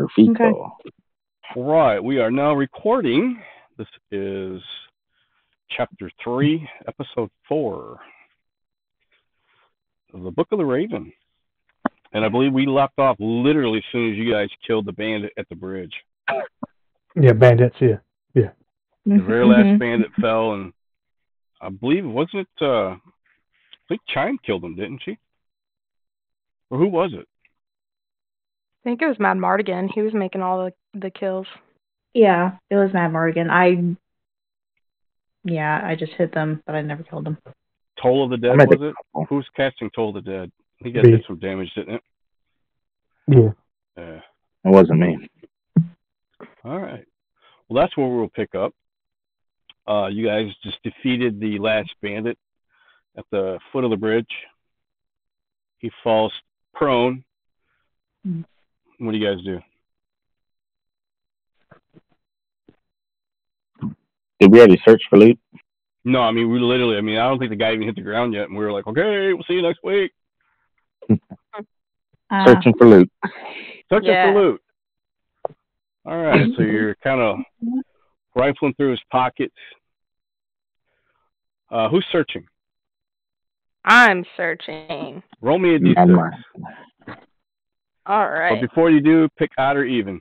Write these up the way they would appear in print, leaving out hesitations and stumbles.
her feet, Okay. though. Right, we are now recording. This is Chapter 3, Episode 4 of the Book of the Raven. And I believe we left off literally as soon as you guys killed the bandit at the bridge. Yeah, bandits, yeah. The very last bandit fell, and I believe, wasn't it, I think Chime killed him, didn't she? Or who was it? I think it was Mad Mardigan. He was making all the kills. Yeah, it was Mad Morgan. I just hit them, but I never killed them. Toll of the Dead, was it? Who's casting Toll of the Dead? He got did some damage, didn't it? Yeah. Yeah. It wasn't me. All right. Well, that's where we'll pick up. You guys just defeated the last bandit at the foot of the bridge. He falls prone. What do you guys do? Did we already search for loot? No, I mean, I don't think the guy even hit the ground yet, and we were like, okay, we'll see you next week. Searching for loot. Searching for loot. All right, so you're kind of rifling through his pockets. Who's searching? I'm searching. Roll me a d6. All right. But before you do, pick odd or even.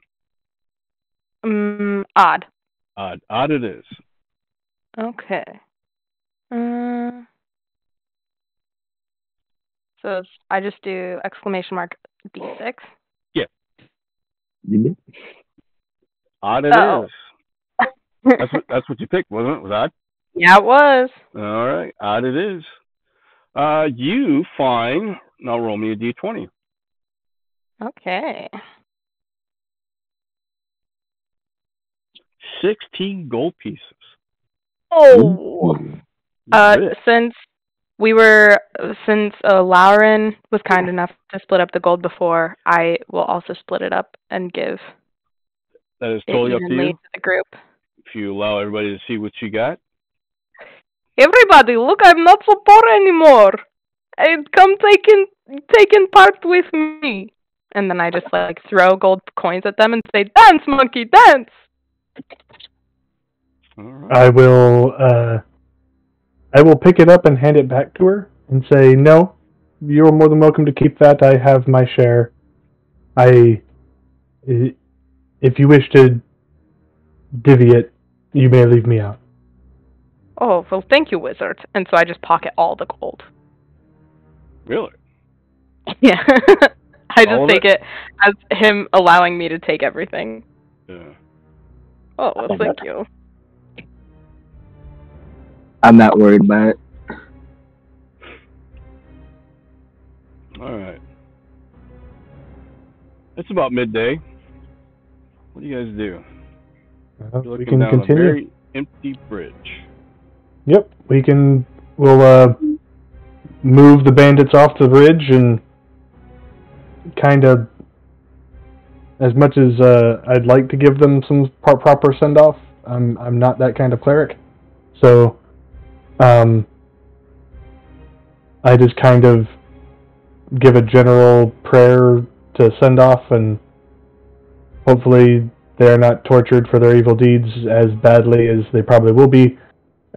Odd. Odd. Odd it is. Okay. So I just do exclamation mark D6? Yeah. You did? Odd it is. That's what you picked, wasn't it? Was odd? Yeah, it was. All right. Odd it is. You find... Now roll me a d20. Okay. 16 gold pieces. Oh! Since Lauren was kind enough to split up the gold before, I will also split it up and give that is totally up to you. To the group. If you allow everybody to see what you got. Everybody, look, I'm not so poor anymore. Come taking part with me. And then I just throw gold coins at them and say, "Dance, monkey, dance." All right. I will pick it up and hand it back to her and say, "No, you're more than welcome to keep that. I have my share. If you wish to divvy it, you may leave me out." Oh, well, thank you, wizard. And so I just pocket all the gold. Really? Yeah. I just take it as him allowing me to take everything. Yeah. Oh, well, thank you. I'm not worried about it. All right. It's about midday. What do you guys do? We can down continue. A very empty bridge. Yep, we'll move the bandits off the bridge and kind of, as much as I'd like to give them some proper send off, I'm not that kind of cleric, so I just kind of give a general prayer to send off, and hopefully they're not tortured for their evil deeds as badly as they probably will be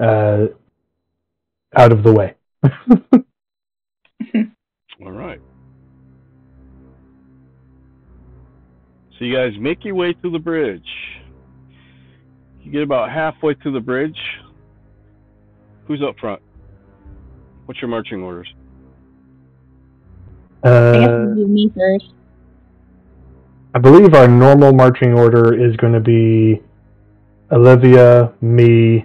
out of the way. All right. So you guys make your way through the bridge. You get about halfway through the bridge. Who's up front? What's your marching orders? I guess you do me first. I believe our normal marching order is going to be Olivia, me,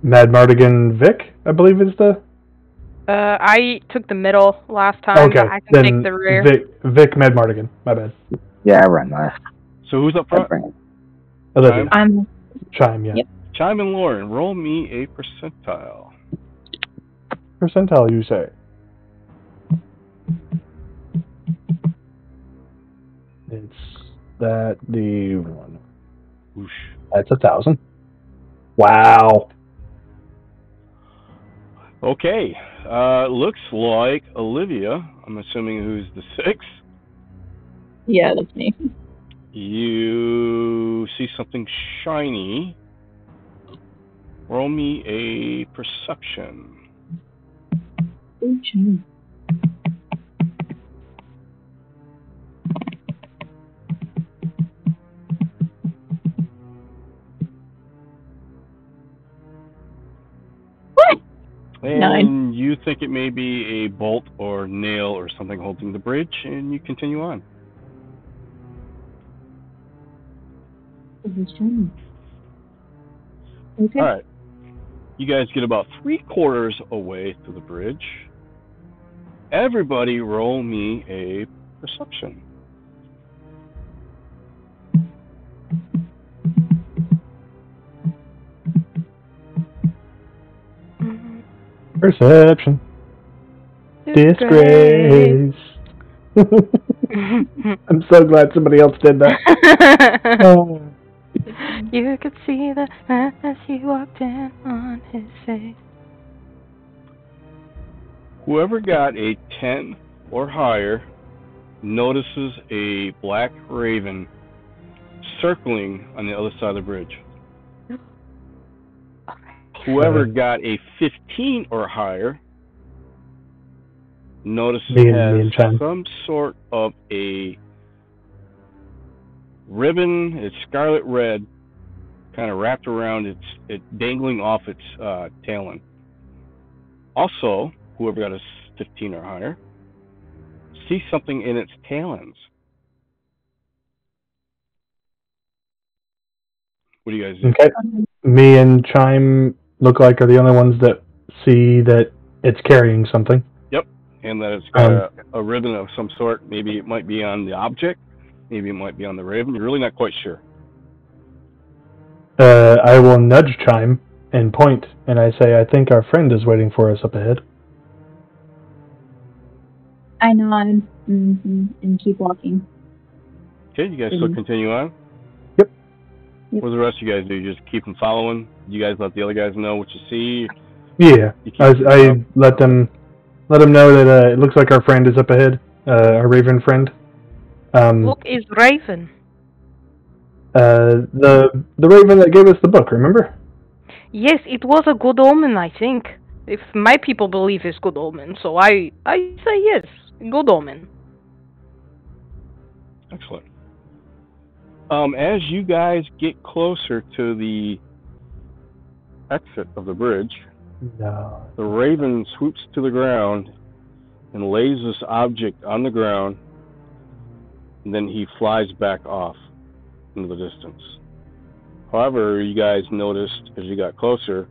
Mad Mardigan, Vic, I believe is the... I took the middle last time, okay, but I can take the rear. Vic, Mad Mardigan, my bad. Yeah, I ran last. So who's up front? Olivia. I'm Chime, yeah. Yep. Chime and Lauren, roll me a percentile. Percentile, you say? It's that the one. Whoosh. That's 1,000. Wow. Okay. Looks like Olivia, I'm assuming who's the 6, Yeah, that's me. You see something shiny. Roll me a perception. Ooh, shiny. What? And 9. you think it may be a bolt or nail or something holding the bridge, and you continue on. Ooh, shiny. Okay. All right. You guys get about 3/4 away to the bridge. Everybody roll me a perception. Perception. Disgrace. I'm so glad somebody else did that. Oh. You could see the as he walked in on his face. Whoever got a 10 or higher notices a black raven circling on the other side of the bridge. Whoever got a 15 or higher notices Me and Chan. some sort of a ribbon. It's scarlet red, kind of wrapped around it dangling off its tail end. Also, whoever got a 15 or higher sees something in its tail ends. What do you guys do? Okay. Me and Chime look like are the only ones that see that it's carrying something. Yep, and that it's got a ribbon of some sort. Maybe it might be on the object. Maybe it might be on the raven. You're really not quite sure. I will nudge Chime and point, and I say, I think our friend is waiting for us up ahead. I nod and keep walking. Okay, you guys still continue on? Yep. What do the rest of you guys do? You just keep them following? You guys let the other guys know what you see? Yeah, I let them know that it looks like our friend is up ahead, our raven friend. Look, is Raven. The raven that gave us the book, remember? Yes, it was a good omen, I think. If my people believe it's good omen, so I say yes, good omen. Excellent. As you guys get closer to the exit of the bridge, No. the raven swoops to the ground and lays this object on the ground, and then he flies back off into the distance. However, you guys noticed as you got closer,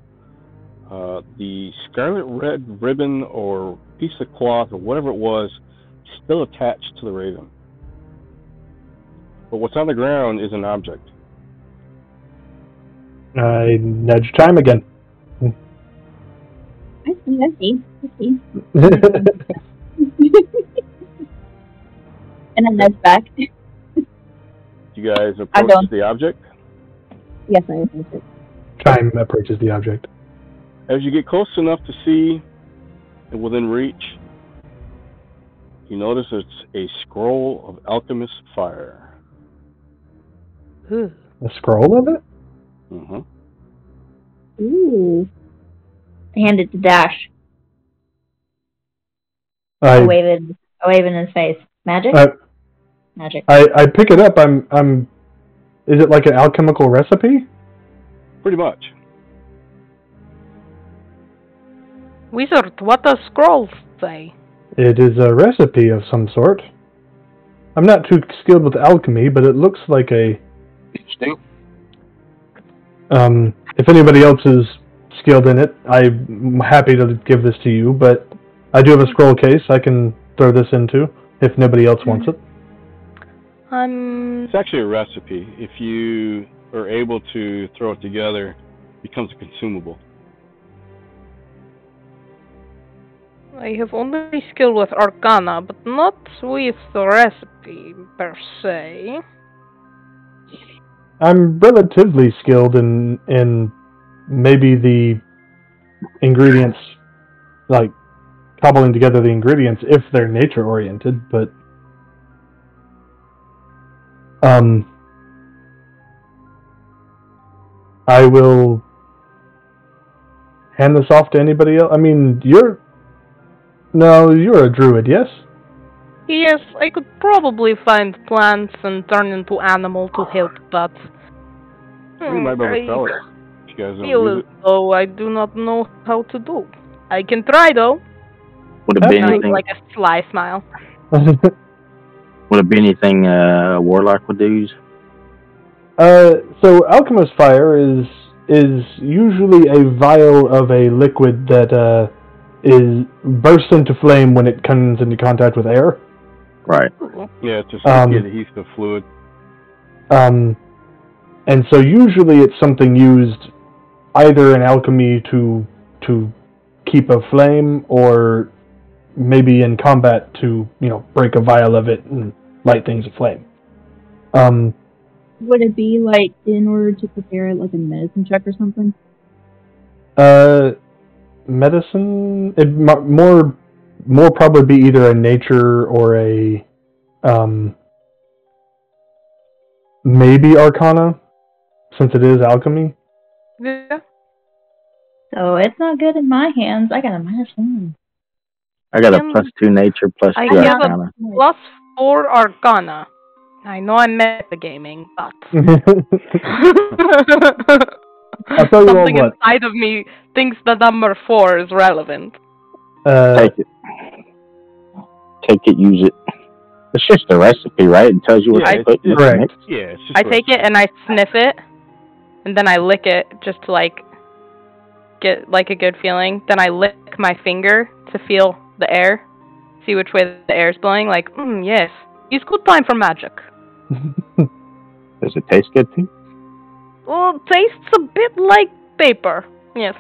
the scarlet red ribbon or piece of cloth or whatever it was still attached to the raven. But what's on the ground is an object. I nudge Chime again. I see. And then nudge back. You guys approach the object? Yes, I approach it. Chime approaches the object. As you get close enough to see and within reach, you notice it's a scroll of alchemist fire. A scroll of it? Mm-hmm. Ooh. I hand it to Dash. I I wave it in his face. Magic? Magic. I pick it up. I'm. Is it like an alchemical recipe? Pretty much. Wizard, what does scrolls say? It is a recipe of some sort. I'm not too skilled with alchemy, but it looks like a. Interesting. If anybody else is skilled in it, I'm happy to give this to you, but I do have a scroll case I can throw this into if nobody else wants it. It's actually a recipe. If you are able to throw it together, it becomes a consumable. I have only skill with Arcana, but not with the recipe per se. I'm relatively skilled in maybe the ingredients, like cobbling together the ingredients if they're nature oriented, but I will hand this off to anybody else. I mean, you're a druid, yes? Yes, I could probably find plants and turn into animal to help, but We might be able to sell it. You guys don't feel use as though I do not know how to do. I can try though. Would it be Like, anything? like a sly smile. Would it be anything a warlock would use? So alchemist fire is usually a vial of a liquid that is bursts into flame when it comes into contact with air. Right. Yeah, it's just an adhesive fluid. And so usually it's something used either in alchemy to keep a flame, or maybe in combat to break a vial of it and light things aflame. Would it be like in order to prepare it like a medicine check or something? Medicine. It more probably be either a nature or a maybe arcana, since it is alchemy. Yeah. So it's not good in my hands. I got a -1. I got a +2 nature, +2 I have arcana. a +4 arcana. I know I'm metagaming, but I'll tell you something what. inside of me thinks the number 4 is relevant. Take it. Take it, use it. It's just a recipe, right? It tells you what to put in the correct. mix. Yeah, it's just I take it and I sniff it, and then I lick it just to get like a good feeling. Then I lick my finger to feel the air, see which way the air's blowing. Like, yes, it's good time for magic. Does it taste good too? Well, it tastes a bit like paper. Yes.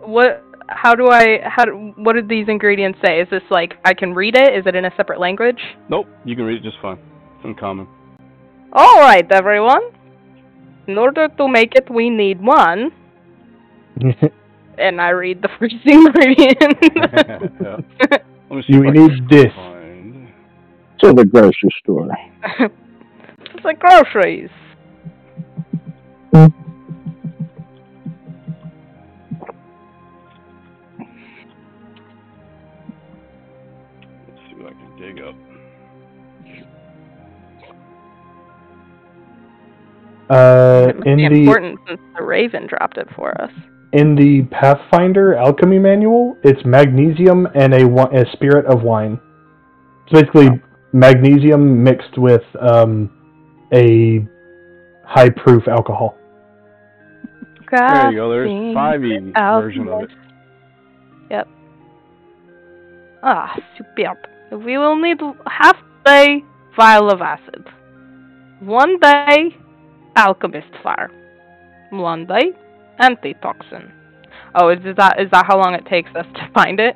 What? How do I? What did these ingredients say? Is this like I can read it? Is it in a separate language? Nope, you can read it just fine. It's uncommon. All right, everyone. In order to make it, we need 1. And I read the first ingredient. Yeah. Let me see You if I need can this. find- To the grocery store. It's like groceries. Let's see what I can dig up. It must In be the important since the Raven dropped it for us. in the Pathfinder alchemy manual, it's magnesium and a spirit of wine. It's basically magnesium mixed with a high proof alcohol. There you go. There's 5e version of it. Yep. Ah, superb. We will need half day vial of acid. 1 day alchemist fire. 1 day antitoxin. Oh, is that how long it takes us to find it?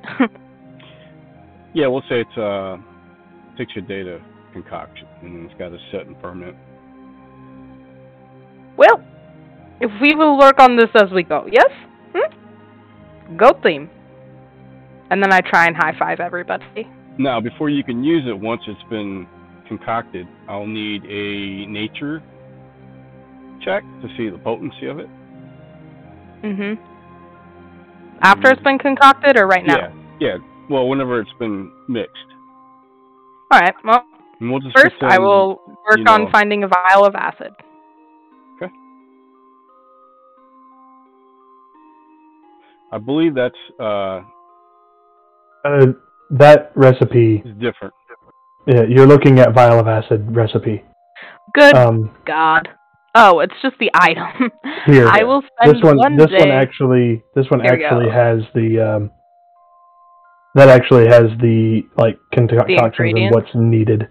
Yeah, we'll say it takes a day to concoction, and it's got to set and ferment. Well, if we will work on this as we go, yes? Go team. And then I try and high five everybody. Now, before you can use it, once it's been concocted, I'll need a nature check to see the potency of it. After it's been concocted or right now? Yeah. Well, whenever it's been mixed. Alright, well, And we'll just first pretend, I will work on finding a vial of acid. Okay. I believe that's That recipe. is different. Yeah, you're looking at vial of acid recipe. Good God. Oh, it's just the item. Here, I will spend this one. one This day. one actually. This one Here we actually go. has the. That actually has the concoctions and ingredients? what's needed.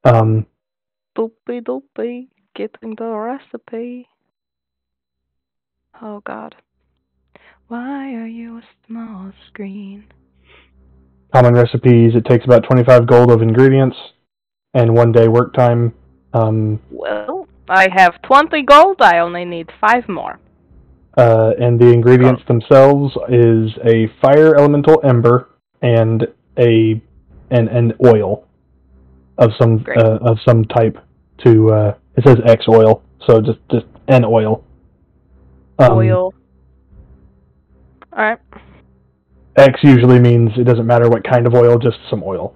Doopy doopy, getting the recipe. Oh God. Why are you a small screen? Common recipes. It takes about 25 gold of ingredients, and 1 day work time. Well, I have 20 gold. I only need 5 more. And the ingredients themselves is a fire elemental ember and a and oil of some type to it says X oil, so just an oil. Oil. Alright. X usually means it doesn't matter what kind of oil, just some oil.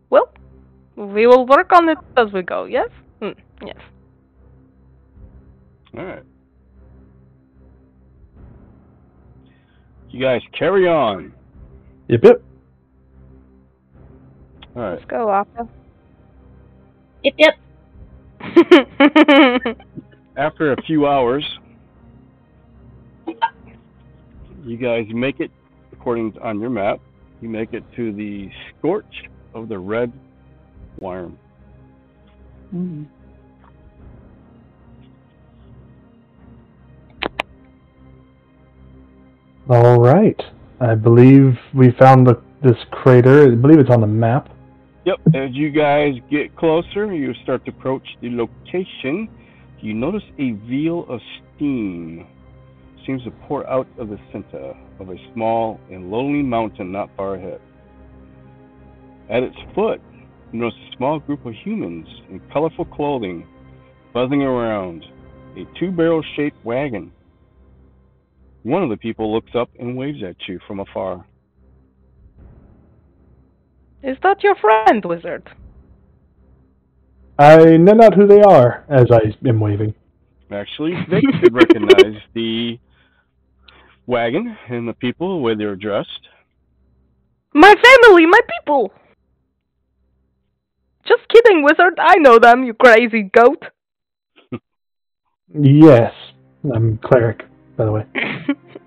Well, we will work on it as we go, yes? Yes. Alright. You guys carry on. Yep. Alright. Let's go, Appa. Yep. After a few hours, you guys make it, according to on your map, you make it to the Scorch of the Red Wyrm. Mm. All right. I believe we found this crater. I believe it's on the map. Yep, as you guys get closer, you start to approach the location. You notice a veil of steam seems to pour out of the center of a small and lonely mountain not far ahead. At its foot, you notice a small group of humans in colorful clothing buzzing around a two-barrel-shaped wagon. One of the people looks up and waves at you from afar. Is that your friend, wizard? I know not who they are, as I am waving. Actually, they could recognize the wagon and the people, the way they were dressed. My family, my people! Just kidding, wizard. I know them, you crazy goat. Yes, I'm cleric, by the way.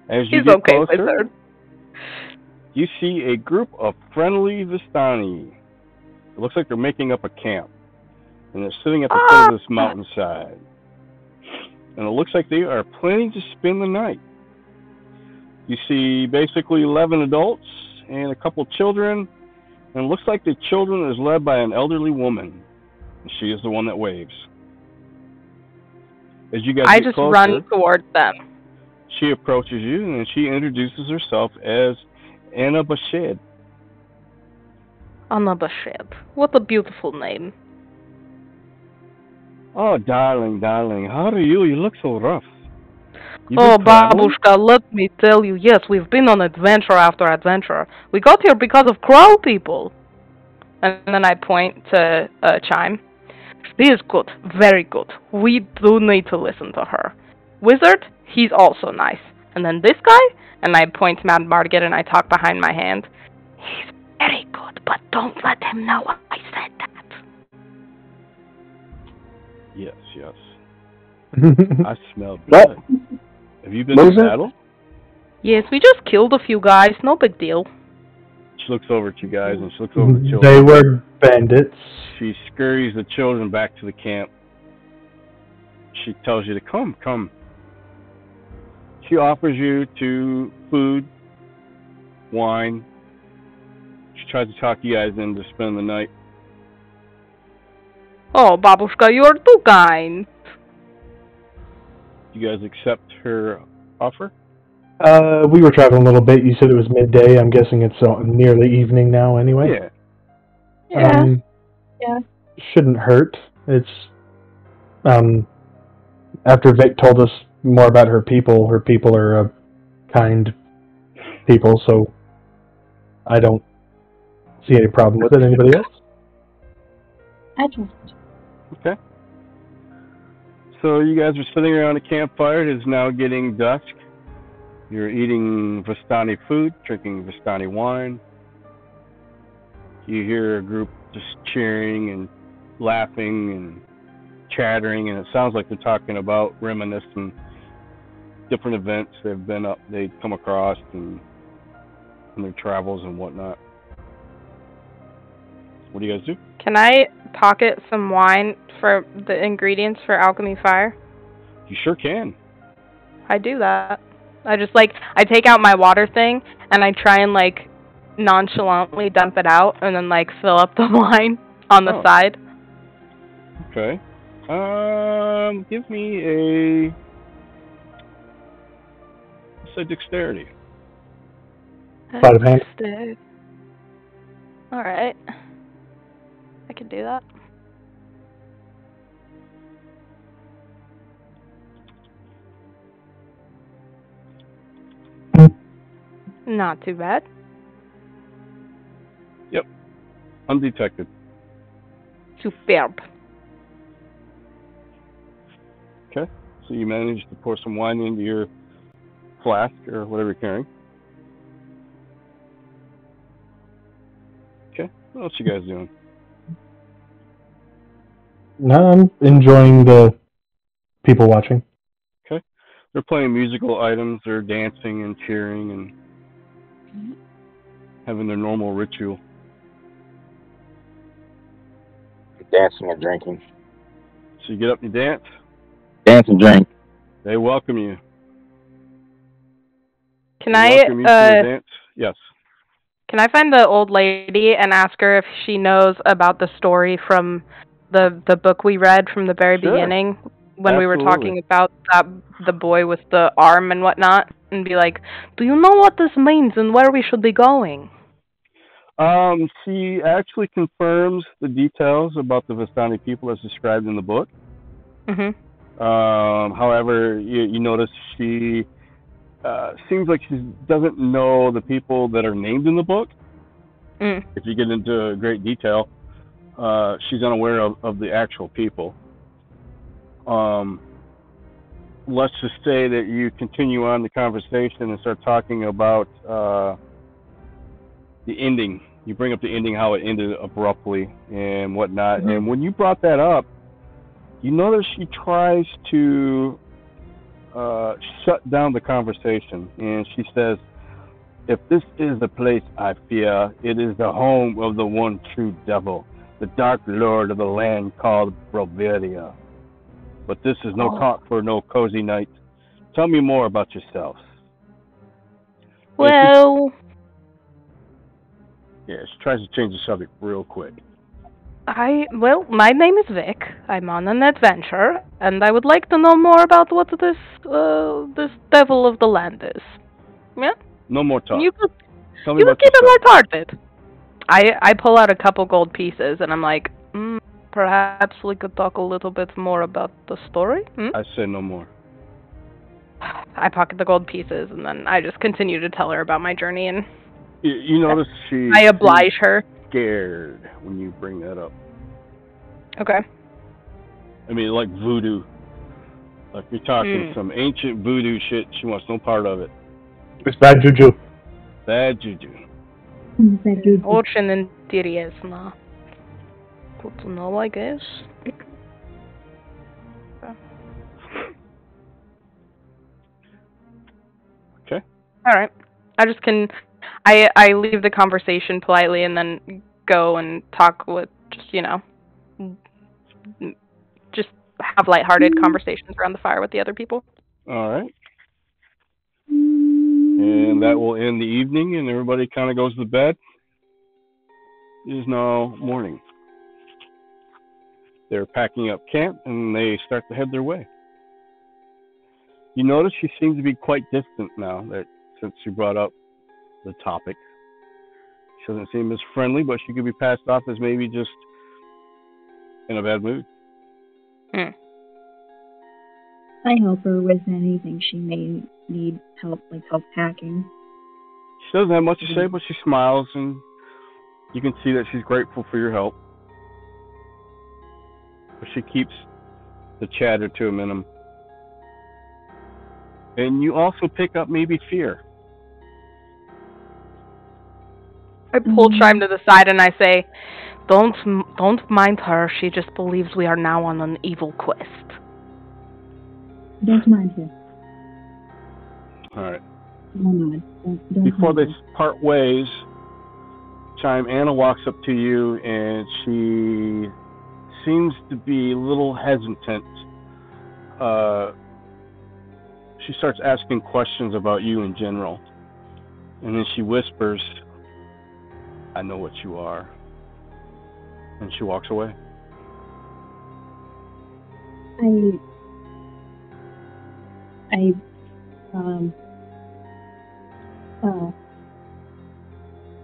As you He's get okay, closer, wizard. you see a group of friendly Vistani. It looks like they're making up a camp. And they're sitting at the foot of this mountainside. And it looks like they are planning to spend the night. You see basically 11 adults and a couple children. And it looks like the children is led by an elderly woman. And she is the one that waves. As you guys I get just closer, run towards them. she approaches you and she introduces herself as Anna Bashed. Anna Bashed. What a beautiful name. Oh, darling, how are you? You look so rough. Oh, Babushka, let me tell you, yes, we've been on adventure after adventure. We got here because of crow people. And then I point to Chime. She is good, very good. We do need to listen to her. Wizard, he's also nice. And then this guy, and I point to Mad Margit and I talk behind my hand. He's very good, but don't let him know I said that. Yes. I smell blood. Have you been in battle? Yes, we just killed a few guys, no big deal. She looks over at you guys and she looks over at the children. They were bandits. She scurries the children back to the camp. She tells you to come. She offers you food, wine. She tries to talk you guys into spending the night. Oh, Babushka, you're too kind. You guys accept her offer? We were traveling a little bit. You said it was midday. I'm guessing it's nearly evening now anyway. Yeah. Yeah. Shouldn't hurt. It's after Vic told us more about her people are kind people, so I don't see any problem with it. Anybody else? I don't. Okay. So you guys are sitting around a campfire. It is now getting dusk. You're eating Vistani food, drinking Vistani wine. You hear a group just cheering and laughing and chattering, and it sounds like they're talking about reminiscing different events they've come across and their travels and whatnot. What do you guys do? Can I pocket some wine for the ingredients for alchemy fire? You sure can. I do that. I just I take out my water thing and I try and nonchalantly dump it out and then fill up the wine on the side. Okay. Give me let's say dexterity. Sleight of hand. Alright. I can do that. Not too bad. Yep. Undetected. Superb. Okay. So you managed to pour some wine into your flask or whatever you're carrying. Okay. What else you guys doing? No, I'm enjoying the people watching. Okay. They're playing musical items. They're dancing and cheering and having their normal ritual. Dancing and drinking. So you get up and you dance. Dance and drink. They welcome you. Can They welcome you to the dance. Yes. Can I find the old lady and ask her if she knows about the story from the book we read from the very beginning when we were talking about the boy with the arm and whatnot, and be like, do you know what this means and where we should be going? She actually confirms the details about the Vistani people as described in the book. Mm-hmm. However, you notice she seems like she doesn't know the people that are named in the book. Mm. If you get into great detail, she's unaware of the actual people. Let's just say that you continue on the conversation and start talking about the ending. You bring up the ending, how it ended abruptly and whatnot. Mm-hmm. And when you brought that up, you notice she tries to shut down the conversation. And she says, if this is the place I fear, it is the home of the one true devil, the dark lord of the land called Broveria. But this is no talk for no cozy night. Tell me more about yourselves. Well... Yeah, she tries to change the subject real quick. Well, my name is Vic. I'm on an adventure, and I would like to know more about what this devil of the land is. Yeah? No more talk. You could Tell me keep it lighthearted. I pull out a couple gold pieces, and I'm like, perhaps we could talk a little bit more about the story? I say no more. I pocket the gold pieces, and then I just continue to tell her about my journey, and... You notice I oblige her. Scared when you bring that up. Okay. I mean, like voodoo. Like you're talking some ancient voodoo shit. She wants no part of it. It's bad juju. Bad juju. Очень интересно. Good to know, I guess. Okay. All right. I leave the conversation politely and then go and talk with just have lighthearted conversations around the fire with the other people. All right. And that will end the evening, and everybody kind of goes to bed. It is now morning. They're packing up camp, and they start to head their way. You notice she seems to be quite distant now, since you brought up the topic. She doesn't seem as friendly, but she could be passed off as maybe just in a bad mood. I help her with anything she may need help packing. She doesn't have much to say, but she smiles, and you can see that she's grateful for your help. But she keeps the chatter to a minimum. And you also pick up maybe fear. I pull Chime to the side and I say, Don't mind her. She just believes we are now on an evil quest. Don't mind her. All right. No, don't Before they her. part ways, Chime, Anna walks up to you and she seems to be a little hesitant. She starts asking questions about you in general. And then she whispers, I know what you are. And she walks away.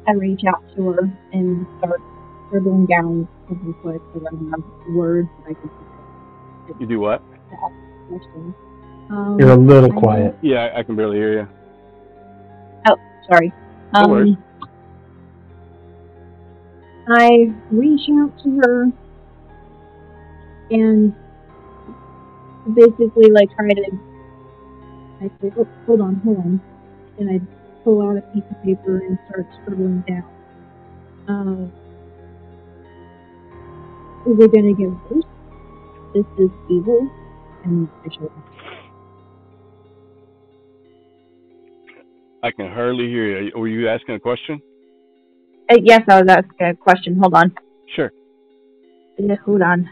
I reach out to her and start scribbling down something quick so I have words that I can You do what? ask questions. You're a little quiet. Yeah, I can barely hear you. Oh, sorry. No worries. I reach out to her and basically like try to. I say, oh, hold on, and I pull out a piece of paper and start scribbling down. Is it gonna get worse? This is evil, and I show her. I can hardly hear you. Were you asking a question? Yes, I was asking a question. Hold on. Sure. Hold on.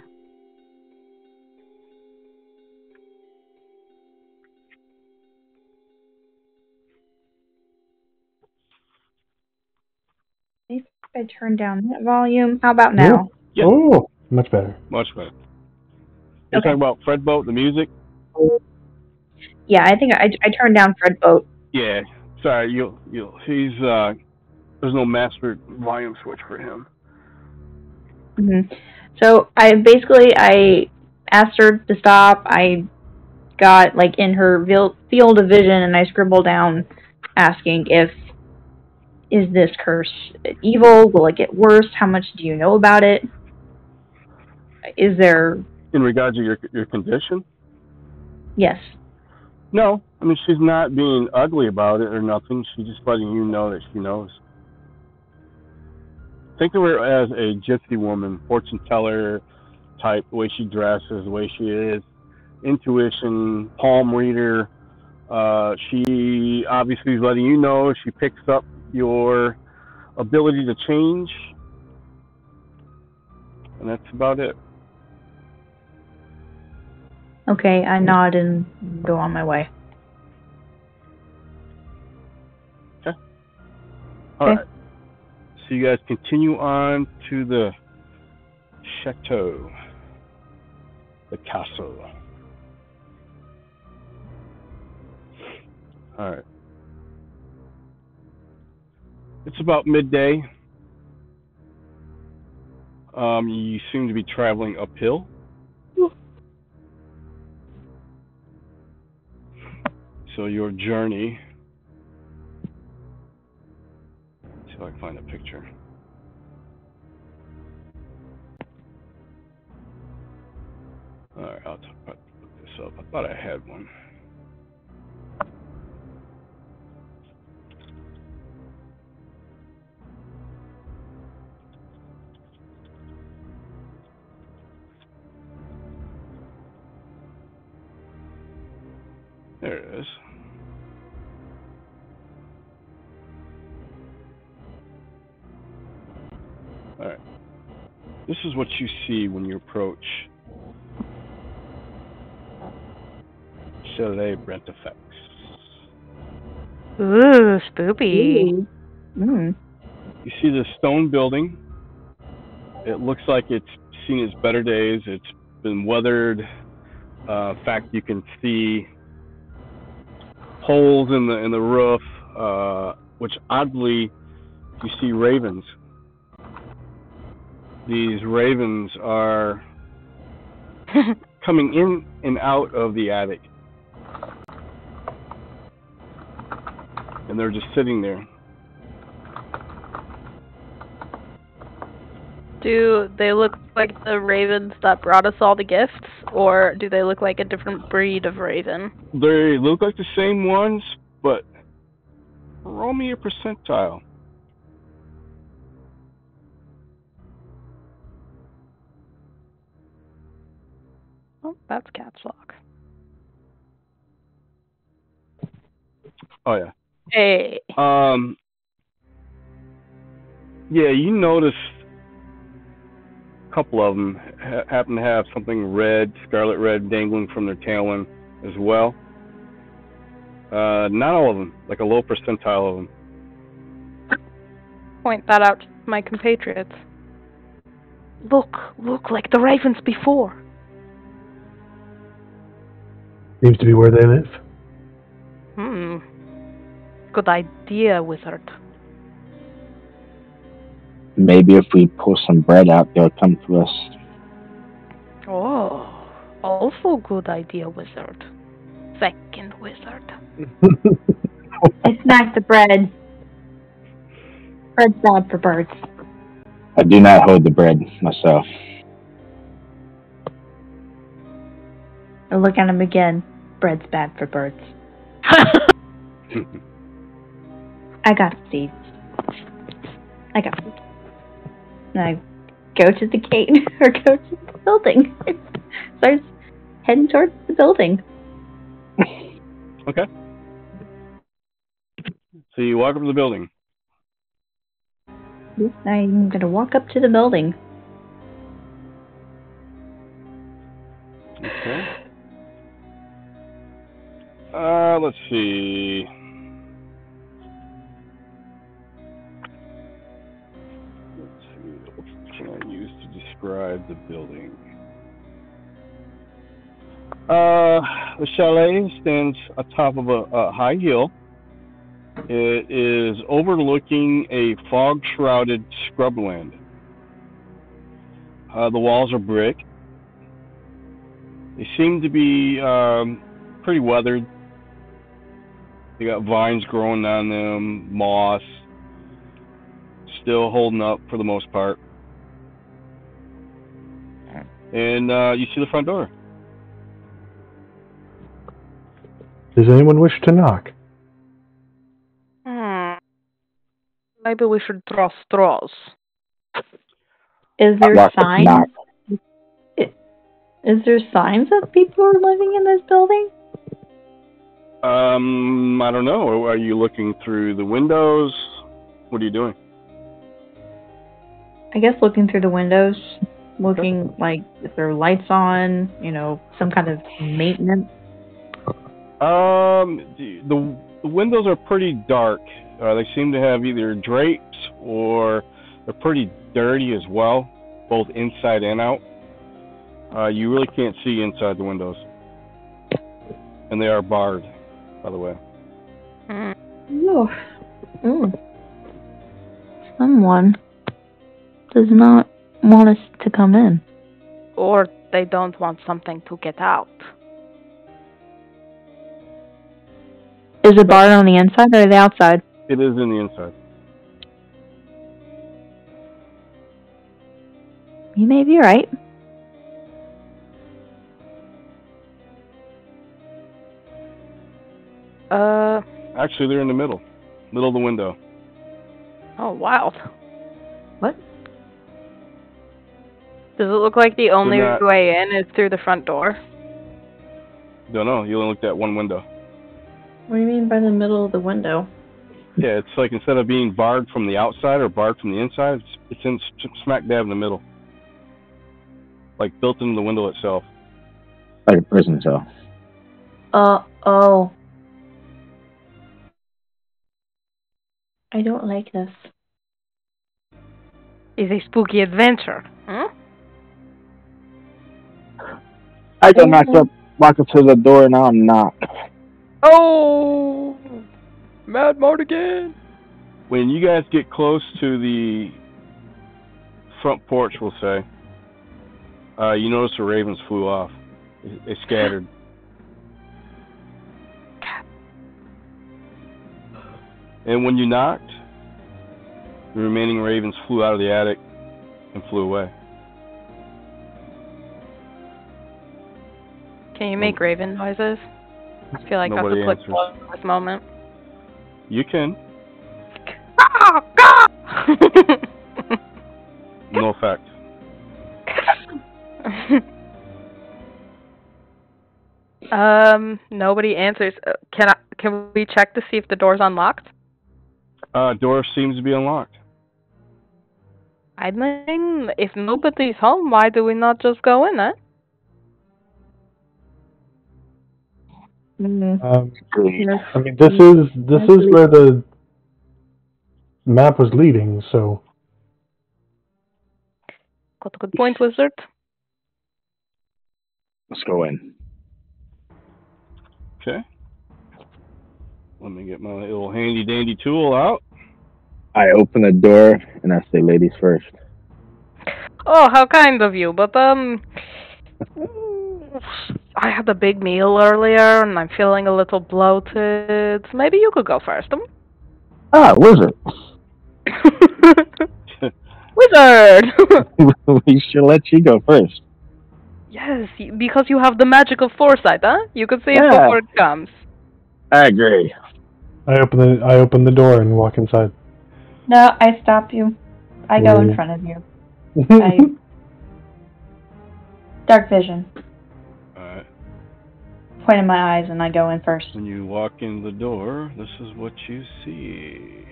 If I turn down that volume, how about now? Yeah. Oh, much better. Much better. You're talking about Fred Boat, the music? Yeah, I think I turned down Fred Boat. Yeah. Sorry, he's there's no master volume switch for him. Mm-hmm. So I asked her to stop. I got like in her field of vision, and I scribbled down asking is this curse evil? Will it get worse? How much do you know about it? Is there... In regards to your condition? Yes. No. I mean, she's not being ugly about it or nothing. She's just letting you know that she knows. Think of her as a gypsy woman, fortune teller type, the way she dresses, the way she is, intuition, palm reader. She obviously is letting you know. She picks up your ability to change, and that's about it. Okay, I nod and go on my way. Okay. All right. So you guys continue on to the chateau, the castle. All right. It's about midday. You seem to be traveling uphill. So your journey. Let's see if I can find a picture. All right, I'll put this up. I thought I had one. There it is. All right. This is what you see when you approach Chalet Brantifax. Ooh, spoopy. Mm. You see this stone building. It looks like it's seen its better days. It's been weathered. In fact, you can see holes in the roof, which oddly you see ravens. These ravens are coming in and out of the attic, and they're just sitting there. Do they look like the ravens that brought us all the gifts, or do they look like a different breed of raven? They look like the same ones, but roll me a percentile. Oh, that's caps lock. Oh yeah. Hey. Yeah, you notice a couple of them happen to have something red, scarlet red, dangling from their tail end as well. Not all of them, like a low percentile of them. Point that out to my compatriots. Look like the ravens before. Seems to be where they live. Good idea, wizard. Maybe if we pull some bread out, they'll come to us. Oh, also good idea, wizard. Second wizard. I snack the bread. Bread's bad for birds. I do not hold the bread myself. I look at him again. Bread's bad for birds. I got seeds. I got seeds. And I go to the gate or go to the building. Starts heading towards the building. Okay. So you walk up to the building. Yes, I'm gonna walk up to the building. Okay. Let's see. What can I use to describe the building? The chalet stands atop of a high hill. It is overlooking a fog-shrouded scrubland. The walls are brick. They seem to be pretty weathered. They got vines growing on them, moss, still holding up for the most part. And you see the front door. Does anyone wish to knock? Maybe we should draw straws. Is there signs? Is there signs that people are living in this building? I don't know. Are you looking through the windows? What are you doing? I guess looking through the windows, looking like if there are lights on, some kind of maintenance. The windows are pretty dark. They seem to have either drapes or they're pretty dirty as well, both inside and out. You really can't see inside the windows. And they are barred, by the way. Oh. Someone does not want us to come in. Or they don't want something to get out. Is it barred on the inside or the outside? It is in the inside. You may be right. Actually, they're in the middle of the window. Oh, wow. What? Does it look like the only way in is through the front door? Don't know. You only looked at one window. What do you mean by the middle of the window? Yeah, it's like instead of being barred from the outside or barred from the inside, it's in smack dab in the middle. Like built into the window itself. Like a prison cell. Oh. I don't like this. It's a spooky adventure. Huh? I can walk up to the door and I'll knock. Oh! Mad Mardigan! When you guys get close to the front porch, we'll say, you notice the ravens flew off. They scattered. And when you knocked, the remaining ravens flew out of the attic and flew away. Can you make raven noises? I feel like Nobody that's applicable at this moment. You can. No effect. Nobody answers. Can we check to see if the door's unlocked? Door seems to be unlocked. I mean, if nobody's home, why do we not just go in, eh? I mean, this is where the map was leading, so. Got a good point, wizard. Let's go in. Okay. Let me get my little handy dandy tool out. I open the door and I say, "Ladies first." Oh, how kind of you. But, I had a big meal earlier and I'm feeling a little bloated. Maybe you could go first. Ah, wizard. Wizard! We should let you go first. Yes, because you have the magic of foresight, huh? You can see it Yeah. before it comes. I agree. I open the door and walk inside. No, I stop you. I go in front of you. Dark vision. Alright. Point in my eyes and I go in first. When you walk in the door, this is what you see.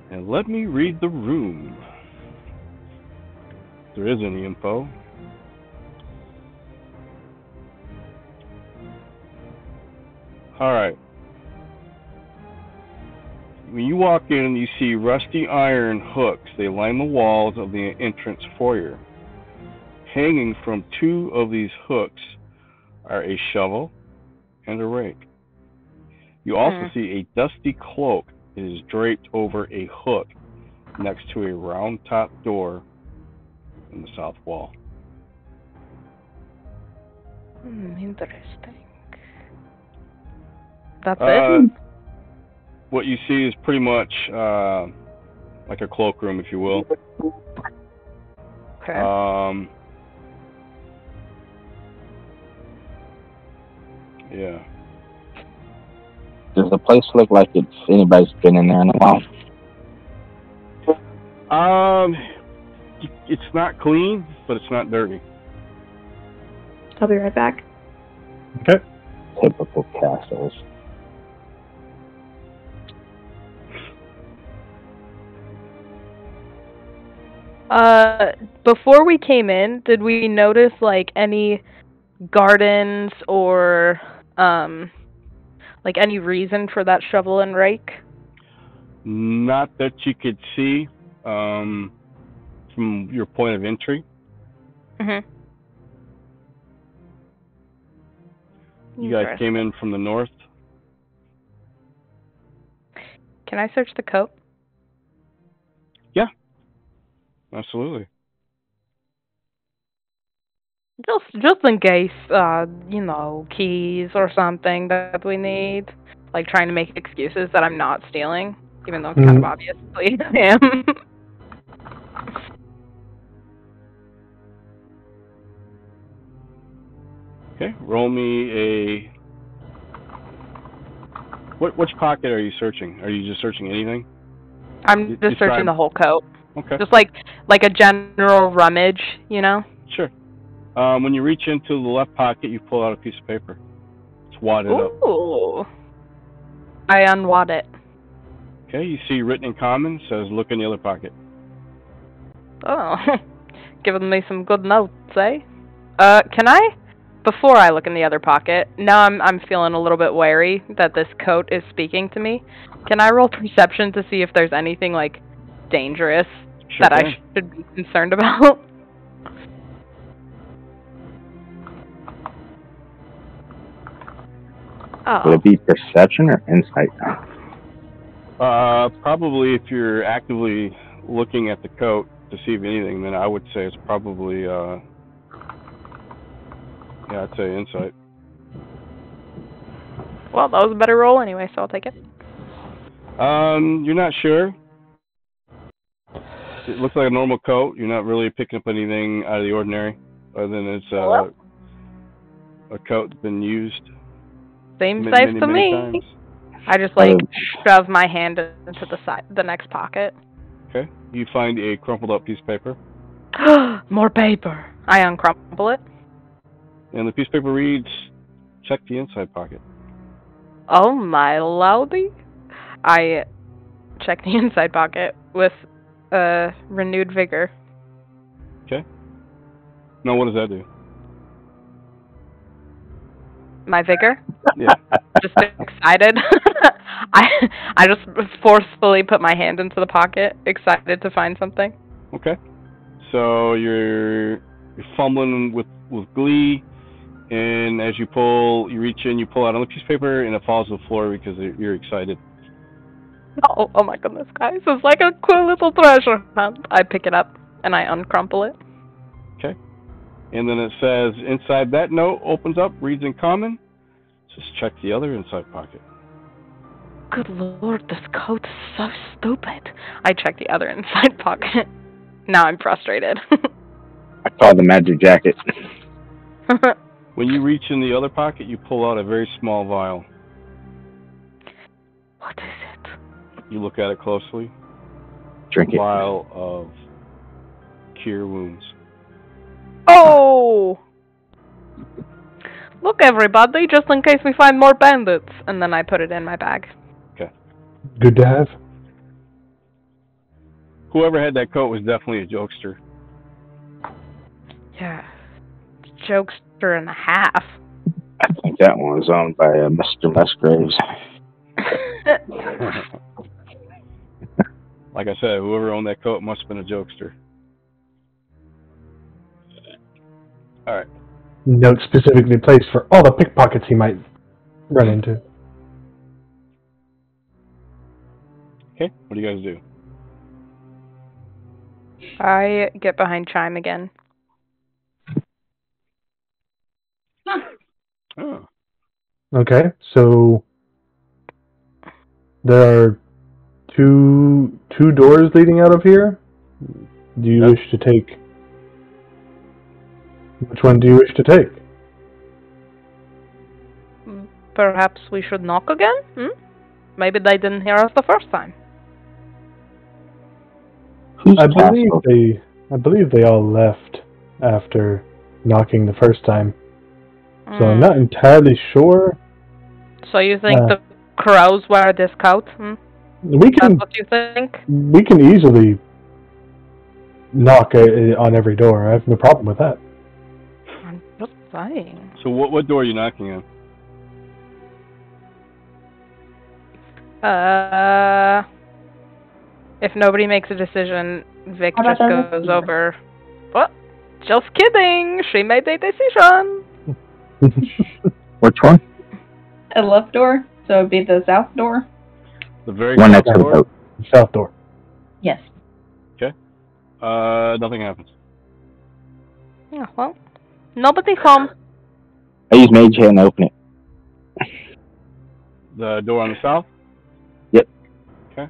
And let me read the room. If there is any info. Alright. When you walk in, you see rusty iron hooks. They line the walls of the entrance foyer. Hanging from two of these hooks are a shovel and a rake. You also see a dusty cloak. It is draped over a hook next to a round-top door in the south wall. Interesting. That's it? What you see is pretty much like a cloakroom, if you will. Okay. Yeah. Does the place look like anybody's been in there in a while? It's not clean, but it's not dirty. I'll be right back. Okay. Typical castles. Before we came in, did we notice like any gardens or like any reason for that shovel and rake? Not that you could see from your point of entry. Mhm. You guys came in from the north. Can I search the coat? Yeah, absolutely. Just in case, you know, keys or something that we need. Like trying to make excuses that I'm not stealing, even though it's kind of obviously I am. Okay, roll me a. Which pocket are you searching? Are you just searching anything? I'm just searching the whole coat. Okay. Just like a general rummage, you know? Sure. When you reach into the left pocket, you pull out a piece of paper. It's wadded up. Ooh. I unwad it. Okay, you see written in common, says look in the other pocket. Oh. Giving me some good notes, eh? Can I, before I look in the other pocket, now I'm feeling a little bit wary that this coat is speaking to me. Can I roll perception to see if there's anything, like, dangerous that I should be concerned about? Oh. Would it be perception or insight? Probably if you're actively looking at the coat to see if anything, then I would say it's probably, yeah, I'd say insight. Well, that was a better roll anyway, so I'll take it. You're not sure. It looks like a normal coat. You're not really picking up anything out of the ordinary, other than it's a coat that's been used. Seems safe to me. Times. I just like shove my hand into the next pocket. Okay. You find a crumpled up piece of paper. More paper. I uncrumple it. And the piece of paper reads, check the inside pocket. Oh my lordy. I check the inside pocket with renewed vigor. Okay. Now what does that do? My vigor? Yeah. Just excited. I just forcefully put my hand into the pocket, excited to find something. Okay. So you're fumbling with glee, And as you reach in, you pull out a piece of paper, and it falls to the floor because you're excited. Oh my goodness, guys. It's like a cool little treasure hunt. I pick it up, and I uncrumple it. Okay. And then it says, inside that note, opens up, reads in common. Just check the other inside pocket. Good lord, this coat is so stupid. I check the other inside pocket. Now I'm frustrated. I call the magic jacket. When you reach in the other pocket, you pull out a very small vial. What is it? You look at it closely. Drink it. Vial of cure wounds. Oh! Look, everybody, just in case we find more bandits. And then I put it in my bag. Okay. Good to have. Whoever had that coat was definitely a jokester. Yeah. Jokester and a half. I think that one was owned by Mr. Musgraves. Like I said, whoever owned that coat must have been a jokester. Alright. Note specifically placed for all the pickpockets he might run into. Okay, what do you guys do? I get behind Chime again. Oh. Okay, so there are two doors leading out of here. Do you wish to take? Which one do you wish to take? Perhaps we should knock again? Maybe they didn't hear us the first time. I believe they all left after knocking the first time. So I'm not entirely sure. So you think the crows wear this coat? We can. That's what you think? We can easily knock on every door. I have no problem with that. I'm just saying. So what door are you knocking on? If nobody makes a decision, Vic just goes over. What? Just kidding. She made a decision. Which one? A left door, so it'd be the south door. The very one south next to the door? boat. South door. Yes. Okay. Nothing happens. Yeah, well, nobody's home. I use Mage Hand to open it. The door on the south? Yep. Okay.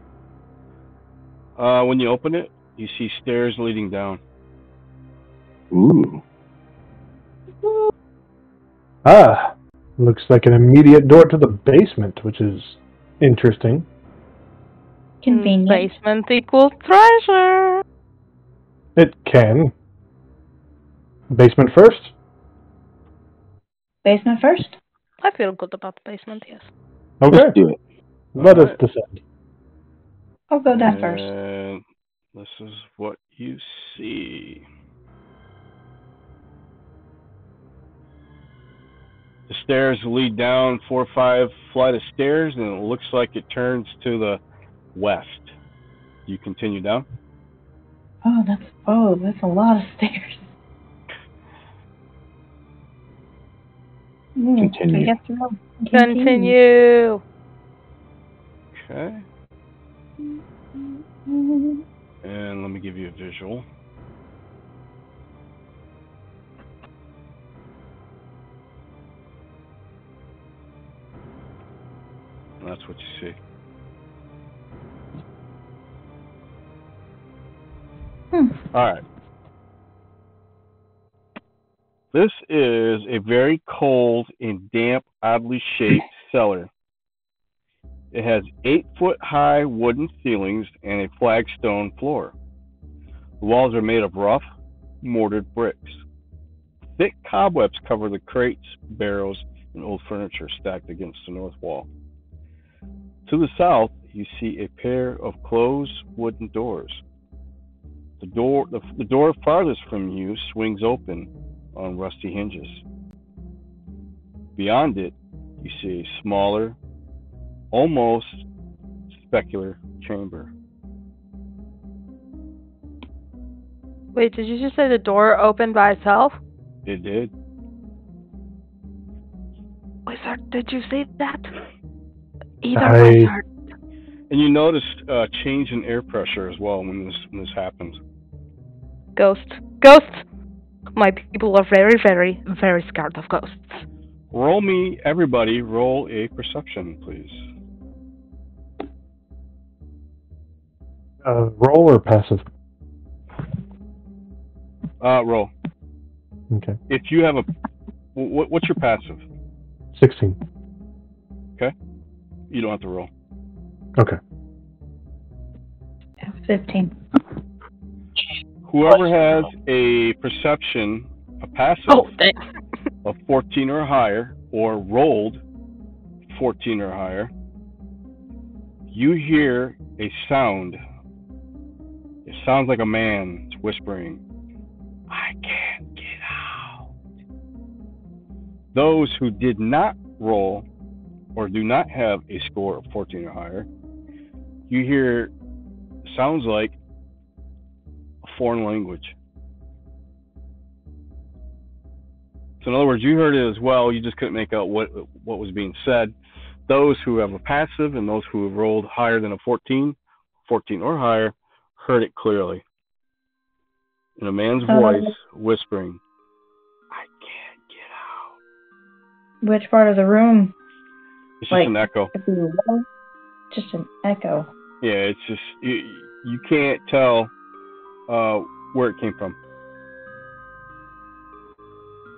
When you open it, you see stairs leading down. Ooh. Ah, looks like an immediate door to the basement, which is interesting. Convenient. Basement equals treasure. It can. Basement first? Basement first? I feel good about the basement, yes. Okay. Let's do it. Let us descend. I'll go down first. And this is what you see. The stairs lead down 4 or 5 flight of stairs, and it looks like it turns to the west. You continue down. Oh, that's a lot of stairs. Continue. I guess we'll Continue. Okay. And let me give you a visual. And that's what you see. Alright. This is a very cold and damp, oddly shaped cellar. It has 8-foot-high wooden ceilings and a flagstone floor. The walls are made of rough, mortared bricks. Thick cobwebs cover the crates, barrels, and old furniture stacked against the north wall. To the south, you see a pair of closed wooden doors. The door farthest from you swings open on rusty hinges. Beyond it, you see a smaller, almost specular chamber. Wait, did you just say the door opened by itself? It did. heard? Did you say that? Either voice heard. And you noticed a change in air pressure as well when this happened. Ghost. Ghosts! My people are very, very, very scared of ghosts. Everybody roll a perception, please. Roll or passive? Roll. Okay. If you have what's your passive? 16. Okay. You don't have to roll. Okay. 15. Whoever has a perception, a passive of 14 or higher, or rolled 14 or higher, you hear a sound. It sounds like a man whispering, "I can't get out." Those who did not roll or do not have a score of 14 or higher, you hear sounds like a foreign language. So in other words, you heard it as well, you just couldn't make out what was being said. Those who have a passive and those who have rolled higher than a 14 or higher, heard it clearly. In a man's voice, whispering, "I can't get out." Which part of the room? It's just an echo. Just an echo. Yeah, it's just, you can't tell where it came from.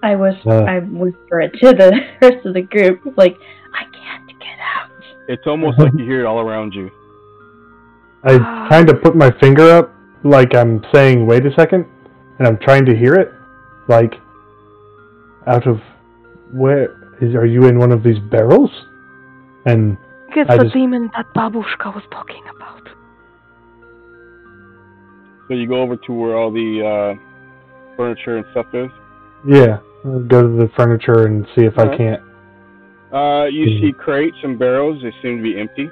I whisper it to the rest of the group, like, "I can't get out." It's almost like you hear it all around you. I kind of put my finger up, like I'm saying, "Wait a second," and I'm trying to hear it. Like, out of where are you in one of these barrels? And it's the demon that Babushka was talking about. So you go over to where all the furniture and stuff is? Yeah, I'll go to the furniture and see if I can't. You see crates and barrels. They seem to be empty.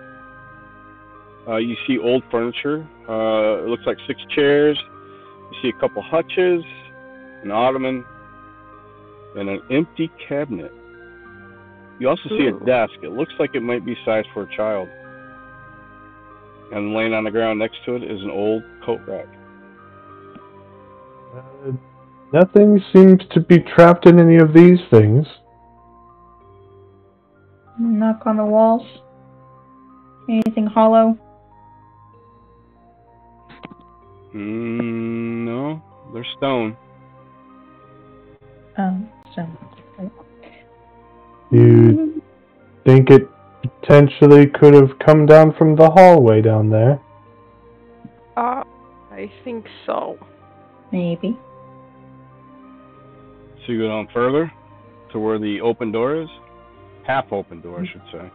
You see old furniture. It looks like 6 chairs. You see a couple hutches, an ottoman, and an empty cabinet. You also see a desk. It looks like it might be sized for a child. And laying on the ground next to it is an old coat rack. Nothing seems to be trapped in any of these things. Knock on the walls. Anything hollow? No, they're stone. Stone. You think it potentially could have come down from the hallway down there? I think so. Maybe. So you go down further to where the open door is? Half open door, I should say.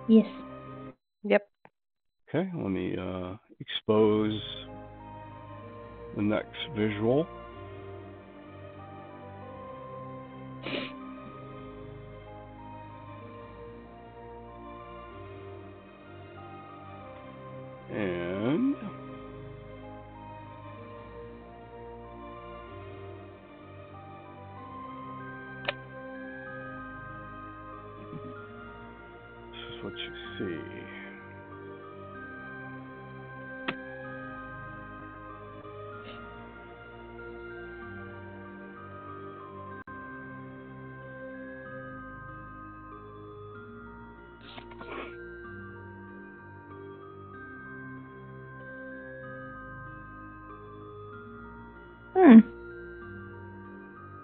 Yes. Yep. Okay, let me expose the next visual. And this is what you see.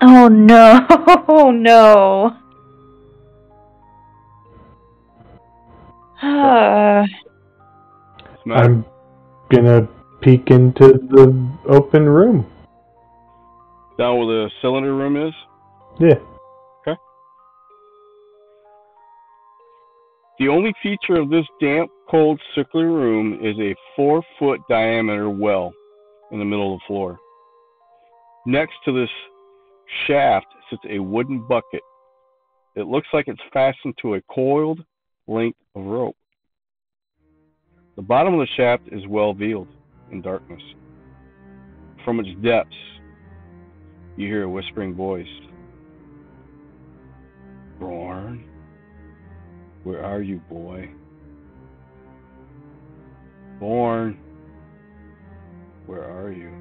Oh no! Oh no! I'm gonna peek into the open room. Down where the cylinder room is? Yeah. Okay. The only feature of this damp, cold, circular room is a 4-foot diameter well in the middle of the floor. Next to this shaft sits a wooden bucket. It looks like it's fastened to a coiled length of rope. The bottom of the shaft is well veiled in darkness. From its depths, you hear a whispering voice. Born? Where are you, boy? Born? Where are you?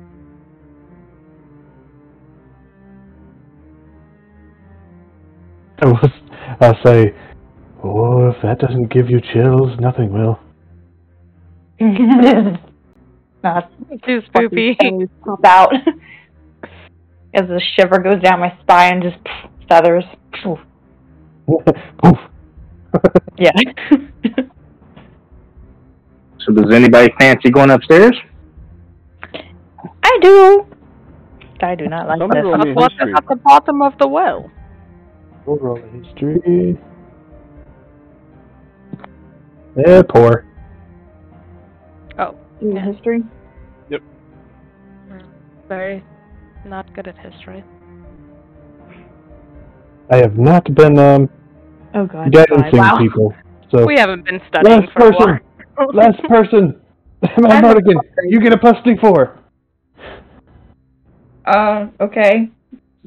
I'll say, oh, if that doesn't give you chills, nothing will. Not Too spoopy. pop out as the shiver goes down my spine, just feathers. Poof. Poof. Yeah. So does anybody fancy going upstairs? I do. I do not like Somebody roll this. me a What's history. at the bottom of the well? We'll roll a history. Yeah, poor. Oh, History? very not good at history. I have not been Oh god. guiding Wow. people. So We haven't been studying last for a person. while. Last person. Mad Mardigan, you get a +D4. Okay.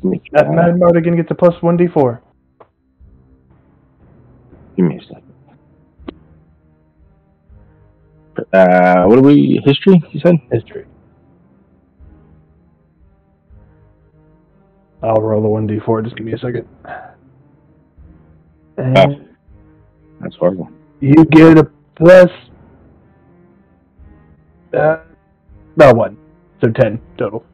Mad Mardigan gets a +1d4. Give me a second. What are we? History? You said? History. I'll roll a 1d4. Just give me a second. And That's horrible. you get a plus. About 1. So 10 total.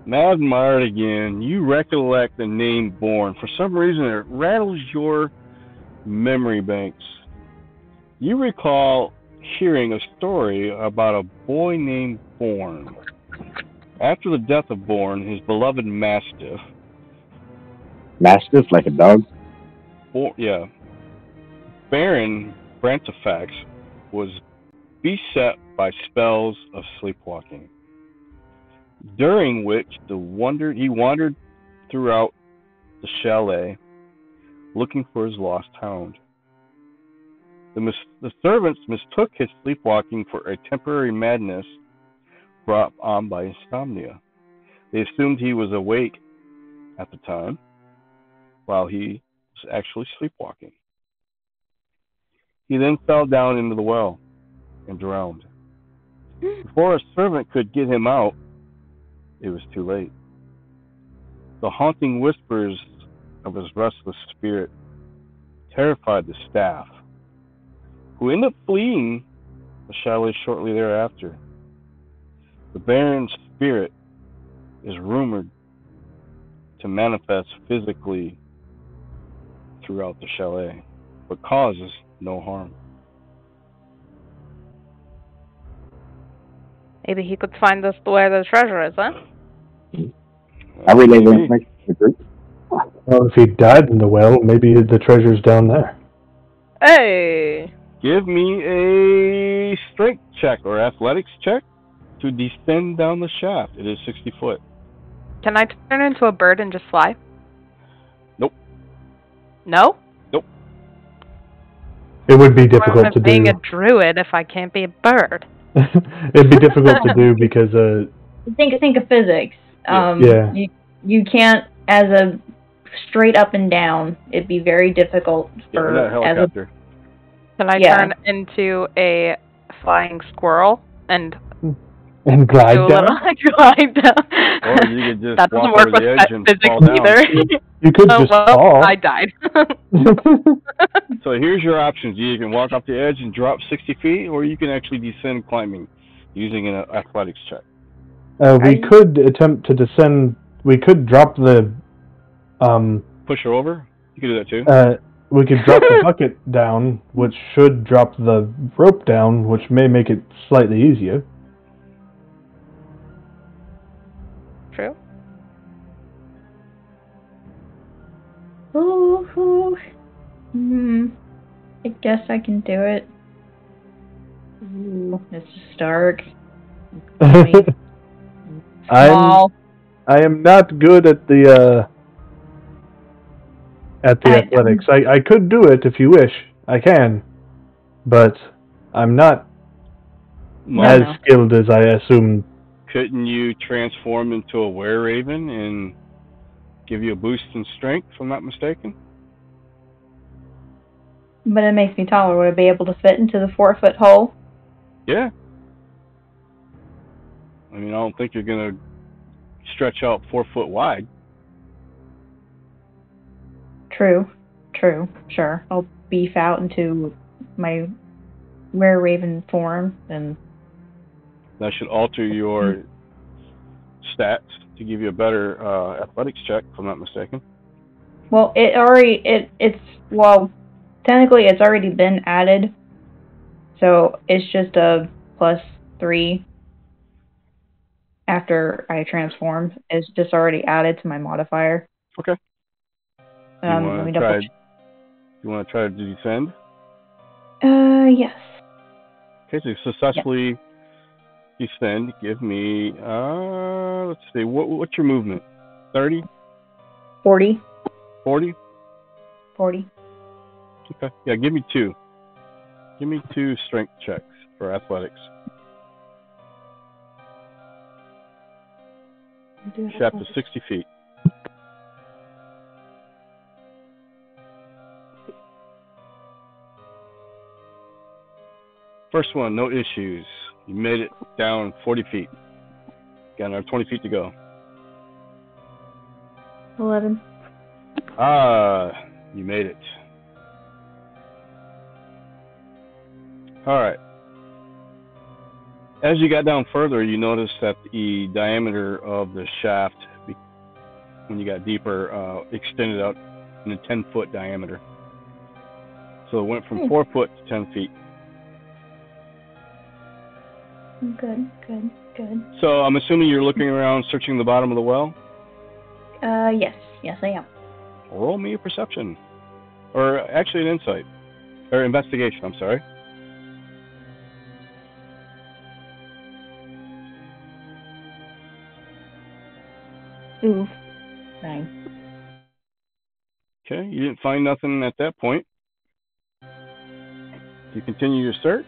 Mad Mardigan, you recollect the name Born. For some reason, it rattles your memory banks. You recall hearing a story about a boy named Born. After the death of Born, his beloved Mastiff, Mastiff, like a dog? Baron Brantifax, was beset by spells of sleepwalking, during which he wandered throughout the chalet looking for his lost hound. The servants mistook his sleepwalking for a temporary madness brought on by insomnia. They assumed he was awake at the time, while he was actually sleepwalking. He then fell down into the well and drowned. Before a servant could get him out, it was too late. The haunting whispers of his restless spirit terrified the staff, who ended up fleeing the chalet shortly thereafter. The Baron's spirit is rumored to manifest physically throughout the chalet, but causes no harm. Maybe he could find us where the treasure is, huh? I relay the information to the group. Well, if he died in the well, maybe the treasure's down there. Hey! Give me a strength check or athletics check to descend down the shaft. It is 60 foot. Can I turn into a bird and just fly? Nope. No? Nope. It would be difficult to do. Being a druid if I can't be a bird. It'd be difficult to do because Think of physics. Yeah. You can't, as a straight up and down, it'd be very difficult for that helicopter. Can I turn into a flying squirrel and glide do a down? little glide down? Or you could just that doesn't walk work over with the edge and physics fall down. either. You could just fall. I died. So here's your options. You can walk off the edge and drop 60 feet, or you can actually descend climbing using an athletics check. We could attempt to descend. We could drop the. Push her over? You could do that too. We could drop the bucket down, which should drop the rope down, which may make it slightly easier. True. Ooh. I guess I can do it. Ooh, it's just dark. I am not good at the athletics. I could do it if you wish. I can, but I'm not as skilled as I assumed. Couldn't you transform into a were-raven and give you a boost in strength, if I'm not mistaken? But it makes me taller. Would I be able to fit into the 4-foot hole? Yeah. I mean, I don't think you're going to stretch out 4 foot wide. True. Sure. I'll beef out into my were-raven form, and That should alter your stats to give you a better athletics check, if I'm not mistaken. well, technically it's already been added, so it's just a +3 after I transform. It's just already added to my modifier. Okay. Let me double check. You want to try to defend? Yes. Okay, so you successfully defend. Give me, let's see, what's your movement? 30? 40. 40? 40. Okay. Yeah, give me 2. Give me 2 strength checks for athletics. Shaft to 60 feet. First one, no issues. You made it down 40 feet. Got another 20 feet to go. 11. You made it. Alright. As you got down further, you noticed that the diameter of the shaft, when you got deeper, extended out in a 10-foot diameter. So it went from 4 foot to 10 feet. Good. So I'm assuming you're looking around, searching the bottom of the well? Yes, I am. Roll me a perception. Or actually an insight. Or investigation, I'm sorry. Ooh, 9. Okay, you didn't find nothing at that point. Do you continue your search?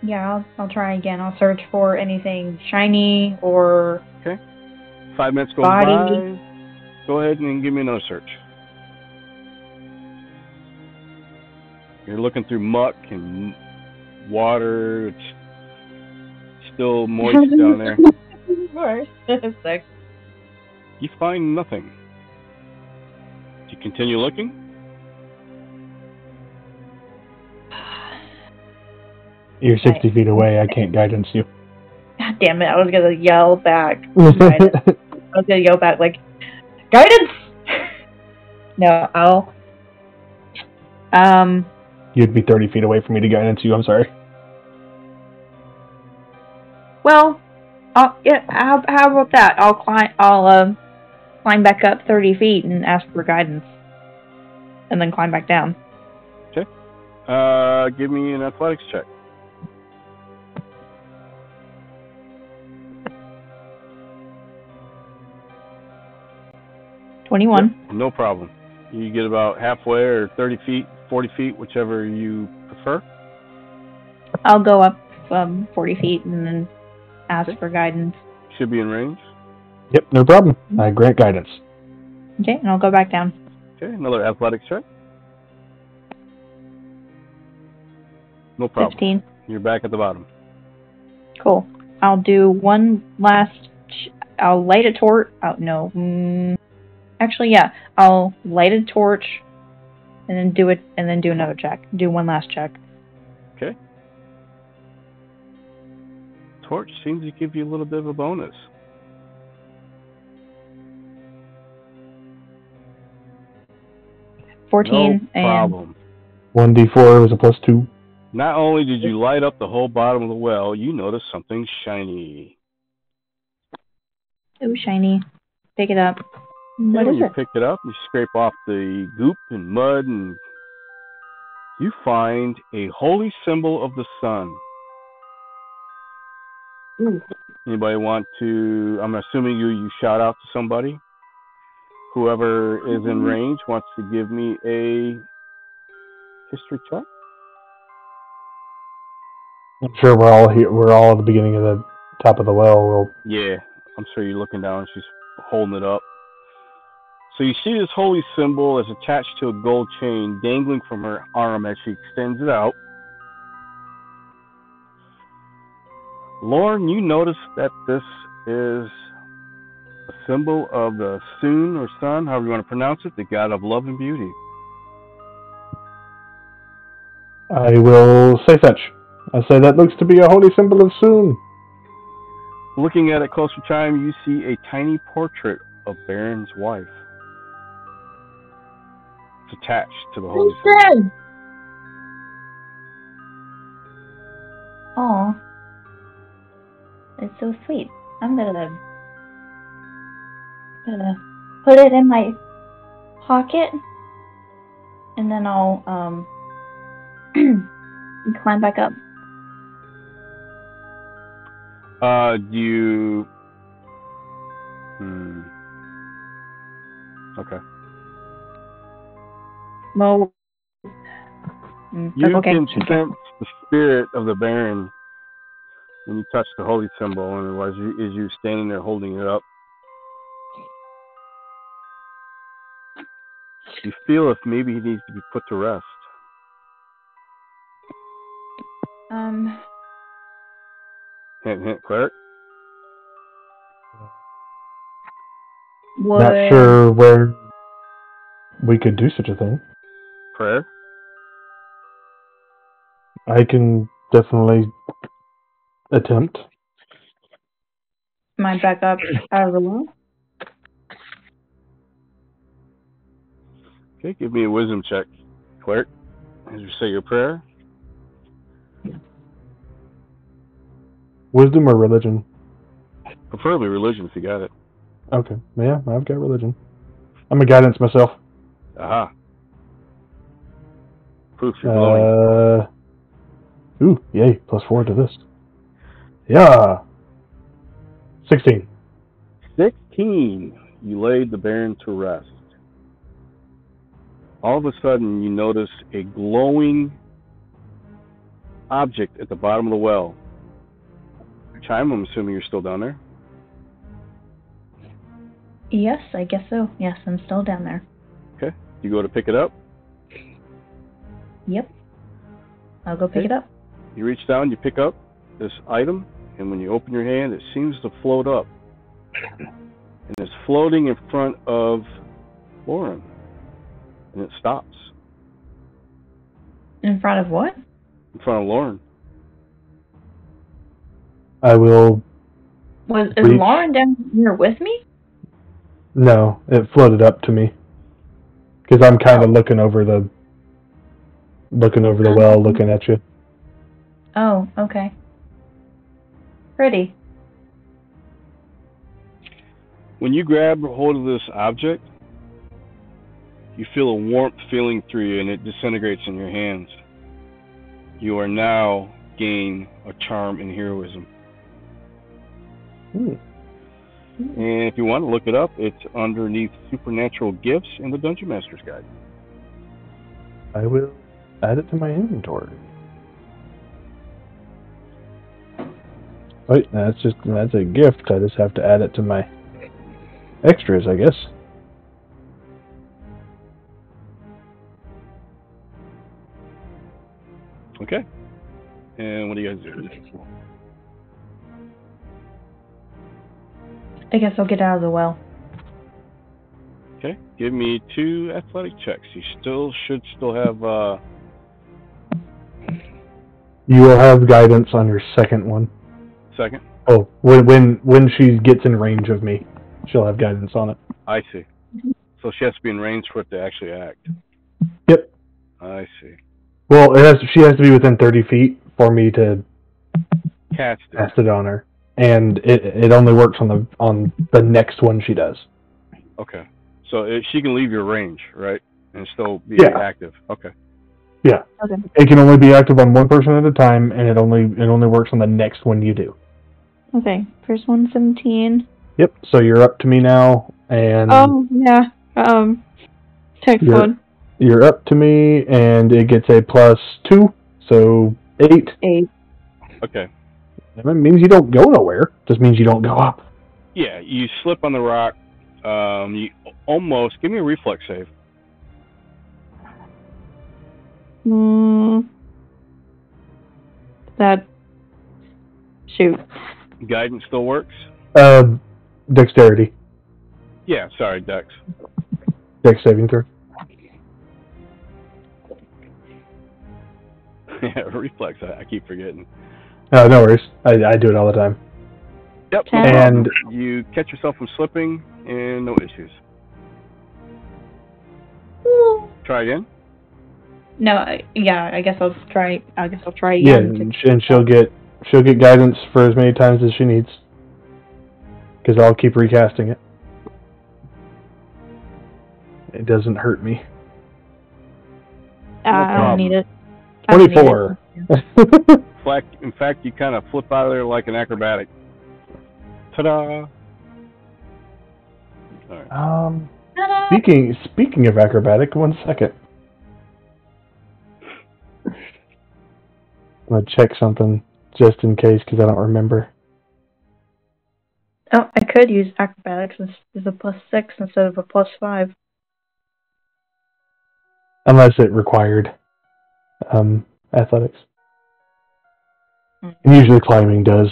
Yeah, I'll try again. I'll search for anything shiny or... Okay. 5 minutes goes body. by. Go ahead and give me another search. You're looking through muck and water. It's still moist down there. Sick. You find nothing. Do you continue looking? You're 60 feet away. I can't guidance you. God damn it! I was gonna yell back. Like, guidance. No, I'll. You'd be 30 feet away from me to guidance you. I'm sorry. Well, yeah. How about that? I'll climb back up 30 feet and ask for guidance, and then climb back down. Okay. Give me an athletics check. $21. Yep, no problem. You get about halfway or 30 feet, 40 feet, whichever you prefer. I'll go up 40 feet and then ask for guidance. Should be in range. Yep, no problem. I grant guidance. Okay, and I'll go back down. Okay, another athletics check. No problem. 15. You're back at the bottom. Cool. I'll do one last... I'll light a torch... Oh, no. Actually, yeah. I'll light a torch and then do it, and then do another check. Do one last check. Okay. Torch seems to give you a little bit of a bonus. No problem. 1d4 was a +2. Not only did you light up the whole bottom of the well, you noticed something shiny. Ooh, shiny. Pick it up. What is you it? pick it up, you scrape off the goop and mud, and you find a holy symbol of the sun. Ooh. Anybody want to, I'm assuming you shout out to somebody. Whoever is in range wants to give me a history check. I'm sure we're all here. We're all at the beginning of the top of the well. Yeah, I'm sure you're looking down. She's holding it up. So you see this holy symbol is attached to a gold chain dangling from her arm as she extends it out. Lauren, you notice that this is a symbol of the Sun or Sun, however you want to pronounce it, the god of love and beauty. I will say such. I say that looks to be a holy symbol of Soon. Looking at it closer time, you see a tiny portrait of Baron's wife. It's attached to the holy symbol. Aw. It's so sweet. I'm gonna put it in my pocket, and then I'll climb back up. Do you... Okay. Well, You okay. can sense the spirit of the Baron when you touch the holy symbol, and as you're standing there holding it up, you feel if maybe he needs to be put to rest. Hint, hint, cleric. Not sure where we could do such a thing. Prayer. I can definitely attempt. Am I back up out of the well? Okay, give me a wisdom check, cleric, as you say your prayer. Wisdom or religion? Preferably religion if you got it. Okay. Yeah, I've got religion. I'm a guidance myself. Aha. Proof you're glowing. Ooh, yay, +4 to this. Yeah. 16. 16. You laid the Baron to rest. All of a sudden, you notice a glowing object at the bottom of the well. Chime, I'm assuming you're still down there. Yes, I guess so. Yes, I'm still down there. Okay. You go to pick it up. Yep. I'll go pick it up. You reach down, you pick up this item, and when you open your hand, it seems to float up. And it's floating in front of Lauren. And it stops. In front of what? In front of Lauren. I will... Is Lauren down here with me? No, it floated up to me. Because I'm kind of looking over the well, looking at you. Oh, okay. Pretty. When you grab hold of this object, you feel a warmth feeling through you, and it disintegrates in your hands. You are now gain a charm and heroism. Ooh. And if you want to look it up, it's underneath Supernatural Gifts in the Dungeon Master's Guide. I will add it to my inventory. Wait, that's a gift. I just have to add it to my extras, I guess. Okay. And what do you guys do? I guess I'll get out of the well. Okay. Give me 2 athletic checks. You should still have You will have guidance on your second one. second. Oh, when she gets in range of me, she'll have guidance on it. I see. So she has to be in range for it to actually act. Yep. I see. Well, she has to be within 30 feet for me to Cast it on her, and it only works on the next one she does. Okay. So she can leave your range, right, and still be active. Okay. Yeah. Okay. It can only be active on one person at a time, and it only works on the next one you do. Okay. First one, 17. Yep. So you're up to me now, and yeah. Text one. You're up to me, and it gets a +2, so 8. 8. Okay. That means you don't go nowhere. Just means you don't go up. Yeah, you slip on the rock. You almost. Give me a reflex save. That. Shoot. Guidance still works? Dexterity. Yeah, sorry, Dex. Dex saving throw. Yeah, reflex. I keep forgetting. Oh, no worries. I do it all the time. Yep. And you catch yourself from slipping, and no issues. Try again. No, I guess I'll try. I guess I'll try yeah, again. and she'll get guidance for as many times as she needs. Because I'll keep recasting it. It doesn't hurt me. I don't need it. 24. In fact, you kind of flip out of there like an acrobatic. Ta-da! All right. Speaking of acrobatic, 1 second. I'm gonna check something just in case because I don't remember. Oh, I could use acrobatics as a +6 instead of a +5. Unless it required athletics. Mm. And usually climbing does.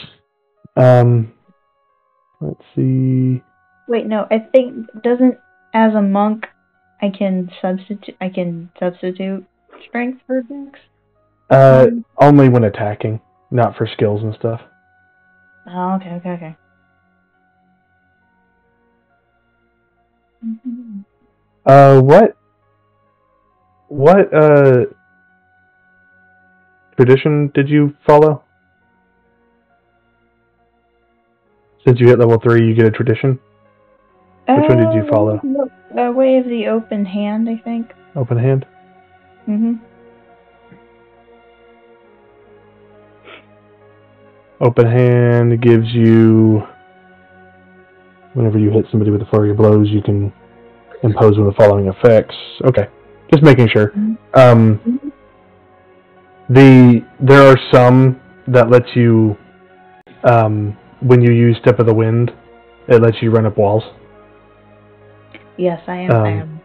Let's see. Wait, no, I think as a monk I can substitute strength for dex? Only when attacking, not for skills and stuff. Oh, okay. Mm-hmm. What tradition did you follow? Since you hit level 3, you get a tradition. Which one did you follow? Way of the open hand, I think. Open hand? Mm-hmm. Open hand gives you, whenever you hit somebody with a flurry of blows, you can impose one of the following effects. Okay, just making sure. There are some that lets you, when you use Step of the Wind, it lets you run up walls. Yes, I am.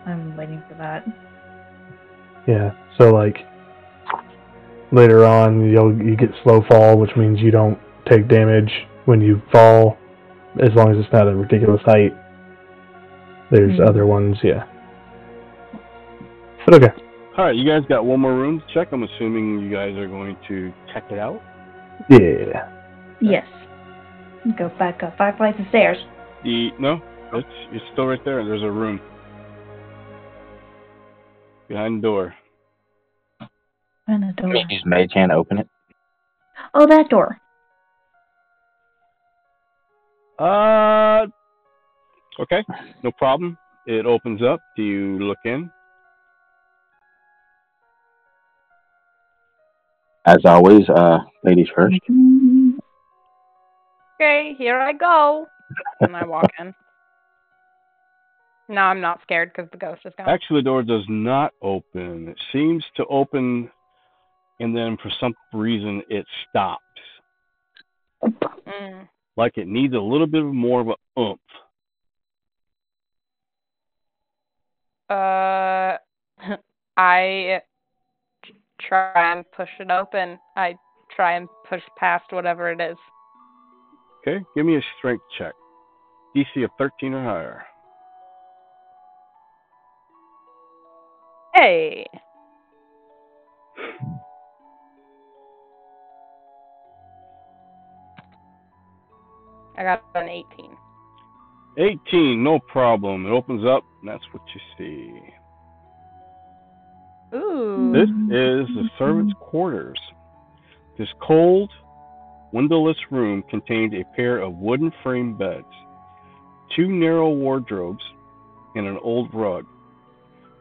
I'm waiting for that. Yeah, so like later on you get slow fall, which means you don't take damage when you fall, as long as it's not a ridiculous height. There's other ones, yeah. But okay. Alright, you guys got one more room to check. I'm assuming you guys are going to check it out? Yeah. Yes. Go back up 5 flights of stairs. No, it's still right there. There's a room. Behind the door. And a door. Use Mage Hand to open it. Oh, that door. Okay, no problem. It opens up. Do you look in? As always, ladies first. Okay, here I go. And I walk in. No, I'm not scared because the ghost is gone. Actually, the door does not open. It seems to open, and then for some reason it stops. Like it needs a little bit more of a oomph. I try and push it open. I try and push past whatever it is. Okay, give me a strength check. DC of 13 or higher. Hey! I got an 18. 18, no problem. It opens up, and that's what you see. Ooh. This is the servants' quarters. This cold, windowless room contained a pair of wooden frame beds, 2 narrow wardrobes, and an old rug.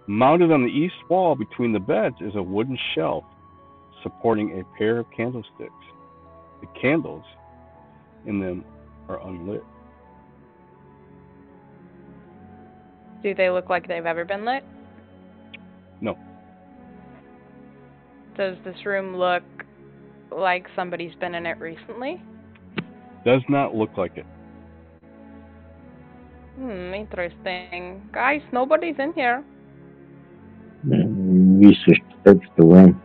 Mounted on the east wall between the beds is a wooden shelf supporting a pair of candlesticks. The candles in them are unlit. Do they look like they've ever been lit? No. Does this room look like somebody's been in it recently? Does not look like it. Interesting. Guys, nobody's in here. We should search the room.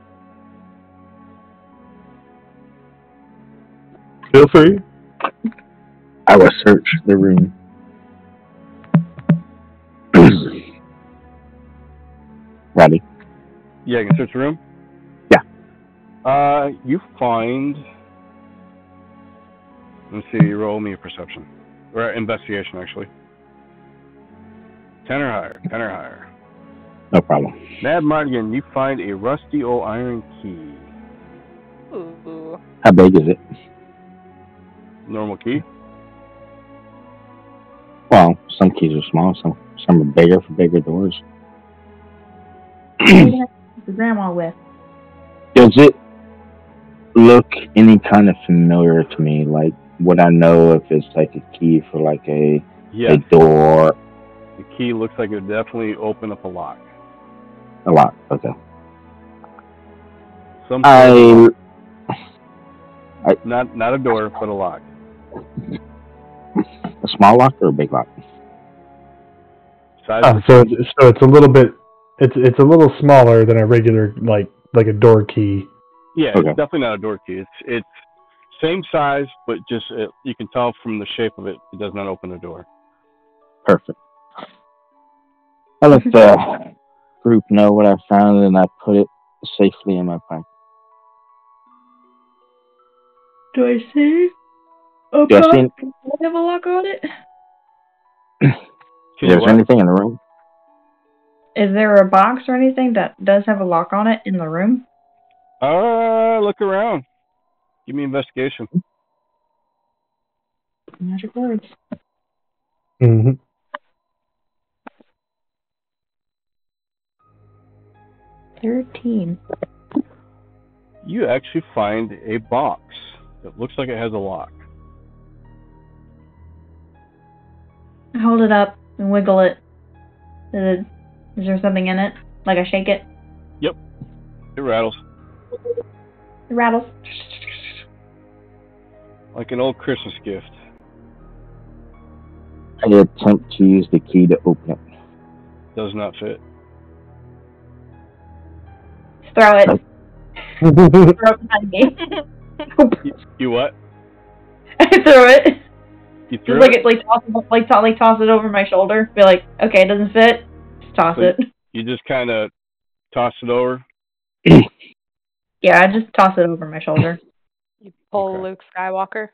Feel free. I will search the room. Ready? Yeah, you can search the room? Yeah. You find... Let's see, roll me a perception. Or investigation, actually. 10 or higher. No problem. Mad Mardigan, you find a rusty old iron key. Ooh. How big is it? Normal key? Well, some keys are small, some are bigger for bigger doors. The grandma with. Does it look any kind of familiar to me? Like, would I know if it's like a key for like a door? The key looks like it would definitely open up a lock. A lock, okay. Not a door, but a lock. A small lock or a big lock? So it's a little bit. It's a little smaller than a regular like a door key. Yeah, okay. It's definitely not a door key. It's same size, but just you can tell from the shape of it, it does not open a door. Perfect. I let the group know what I found, and I put it safely in my pocket. Do I see a box have a lock on it? Is there anything in the room? Is there a box or anything that does have a lock on it in the room? Look around. Give me investigation. Magic words. Mm-hmm. 13. You actually find a box that looks like it has a lock. I hold it up and wiggle it. Is there something in it? Like I shake it? Yep. It rattles. It rattles. Like an old Christmas gift. I attempt to use the key to open it. Does not fit. Throw it. Throw it behind me. You what? I throw it. You threw just it? toss it over my shoulder. Be like, okay, it doesn't fit. Just toss it. You just kind of toss it over? Yeah, I just toss it over my shoulder. You pull Luke Skywalker?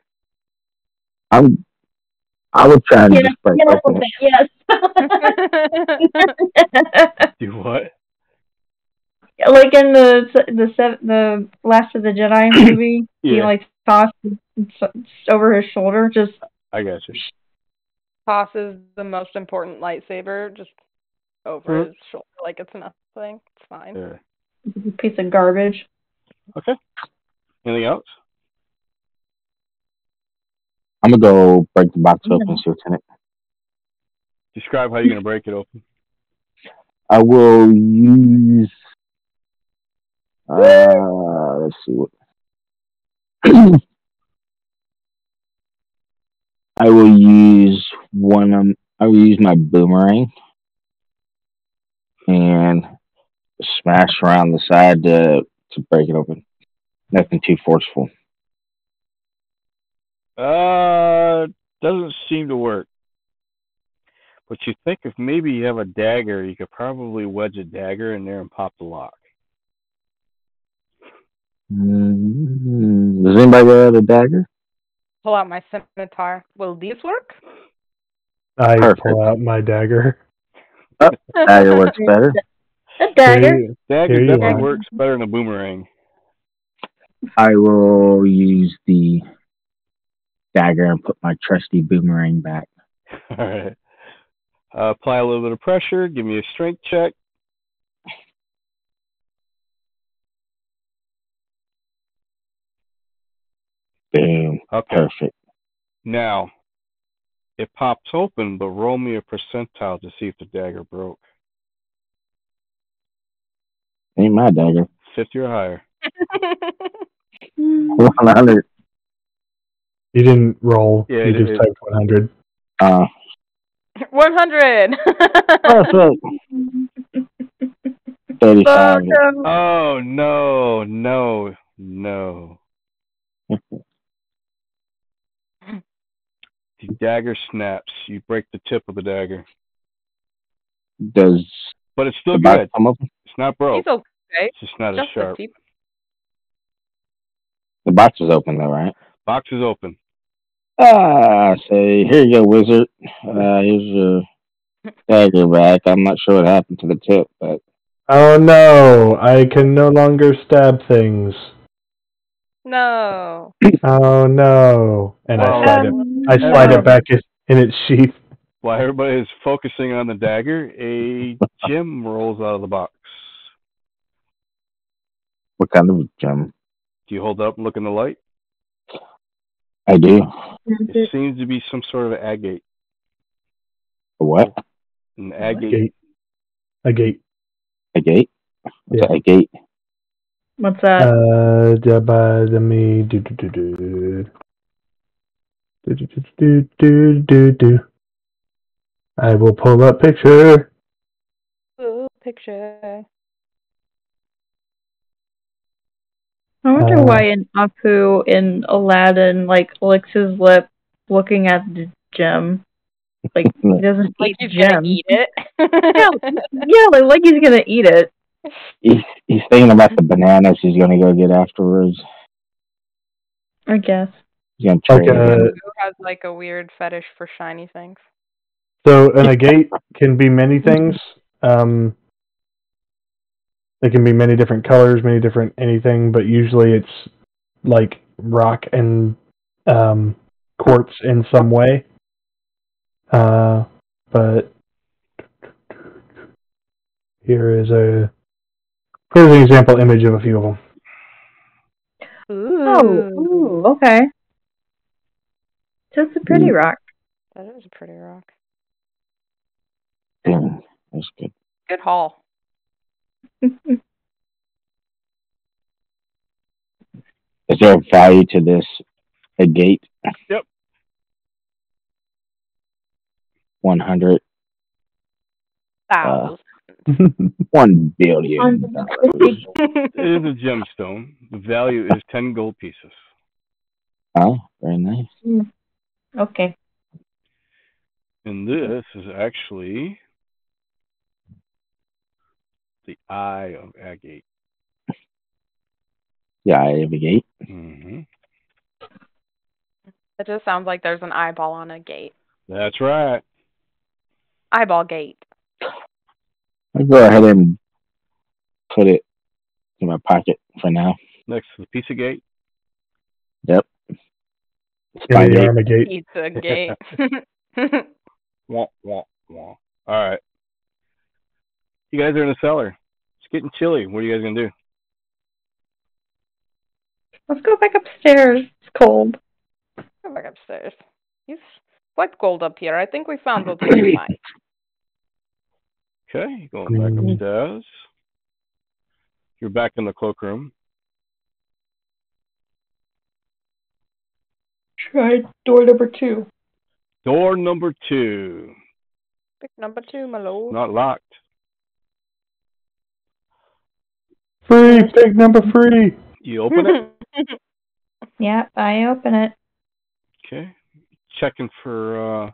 I would try and just break open it. Yes. Do what? Like in the Last of the Jedi movie, he like tossed over his shoulder. Just I got you. Tosses the most important lightsaber just over his shoulder like it's nothing. It's fine. Yeah. It's a piece of garbage. Okay. Anything else? I'm gonna go break the box open and see what's in it. Describe how you're gonna break it open. I will use. Let's see what. I will use I will use my boomerang and smash around the side to break it open. Nothing too forceful. Doesn't seem to work. But you think if maybe you have a dagger, you could probably wedge a dagger in there and pop the lock. Does anybody have a dagger? Pull out my scimitar. Will these work? I pull out my dagger. Dagger works better. A dagger. Dagger definitely works better than a boomerang. I will use the dagger and put my trusty boomerang back. All right. Apply a little bit of pressure. Give me a strength check. Boom. Okay. Perfect. Now, it pops open, but roll me a percentile to see if the dagger broke. Ain't my dagger. 50 or higher. 100. You didn't roll. You just typed 100. 100. Perfect. 35. Oh no. The dagger snaps. You break the tip of the dagger. But it's still good. It's not broke. He's okay. It's just not as sharp. The box is open though, right? Box is open. Say, here you go, wizard. Here's your dagger back. I'm not sure what happened to the tip, but... Oh no, I can no longer stab things. No. Oh no. And I slide it back in its sheath. While everybody is focusing on the dagger, a gem rolls out of the box. What kind of gem? Do you hold up and look in the light? I do. It seems to be some sort of agate. A what? An agate. A gate. A gate? What's a gate? What's that? I will pull up picture. Ooh, picture. I wonder why in Apu in Aladdin licks his lip looking at the gem. He doesn't eat he's gem. Gonna eat it. like he's gonna eat it. He's thinking about the bananas he's gonna go get afterwards. I guess. He's gonna trade Who has a weird fetish for shiny things? So an agate can be many things. It can be many different colors, many different anything, but usually it's like rock and quartz in some way. But here's an example image of a few of them. Ooh, okay. That's a pretty rock. That is a pretty rock. Yeah, that's good. Good haul. Is there a value to this agate? Yep. 100. 1,000. $1 billion. It is a gemstone. The value is 10 gold pieces. Oh, very nice. Okay. And this is actually the eye of agate. The eye of agate? Mm-hmm. It just sounds like there's an eyeball on a gate. That's right. Eyeball gate. I'll go ahead and put it in my pocket for now. Next to the pizza gate? Yep. Spygate. Pizza gate. Wah, wah, wah. All right. You guys are in the cellar. It's getting chilly. What are you guys going to do? Let's go back upstairs. It's cold. Go back upstairs. It's quite cold up here. I think we found what we can find. Okay, going back upstairs. You're back in the cloakroom. Try door number 2. Door number 2. Pick number 2, my lord. Not locked. Free! Pick number 3! You open it? Yeah, I open it. Okay. Checking for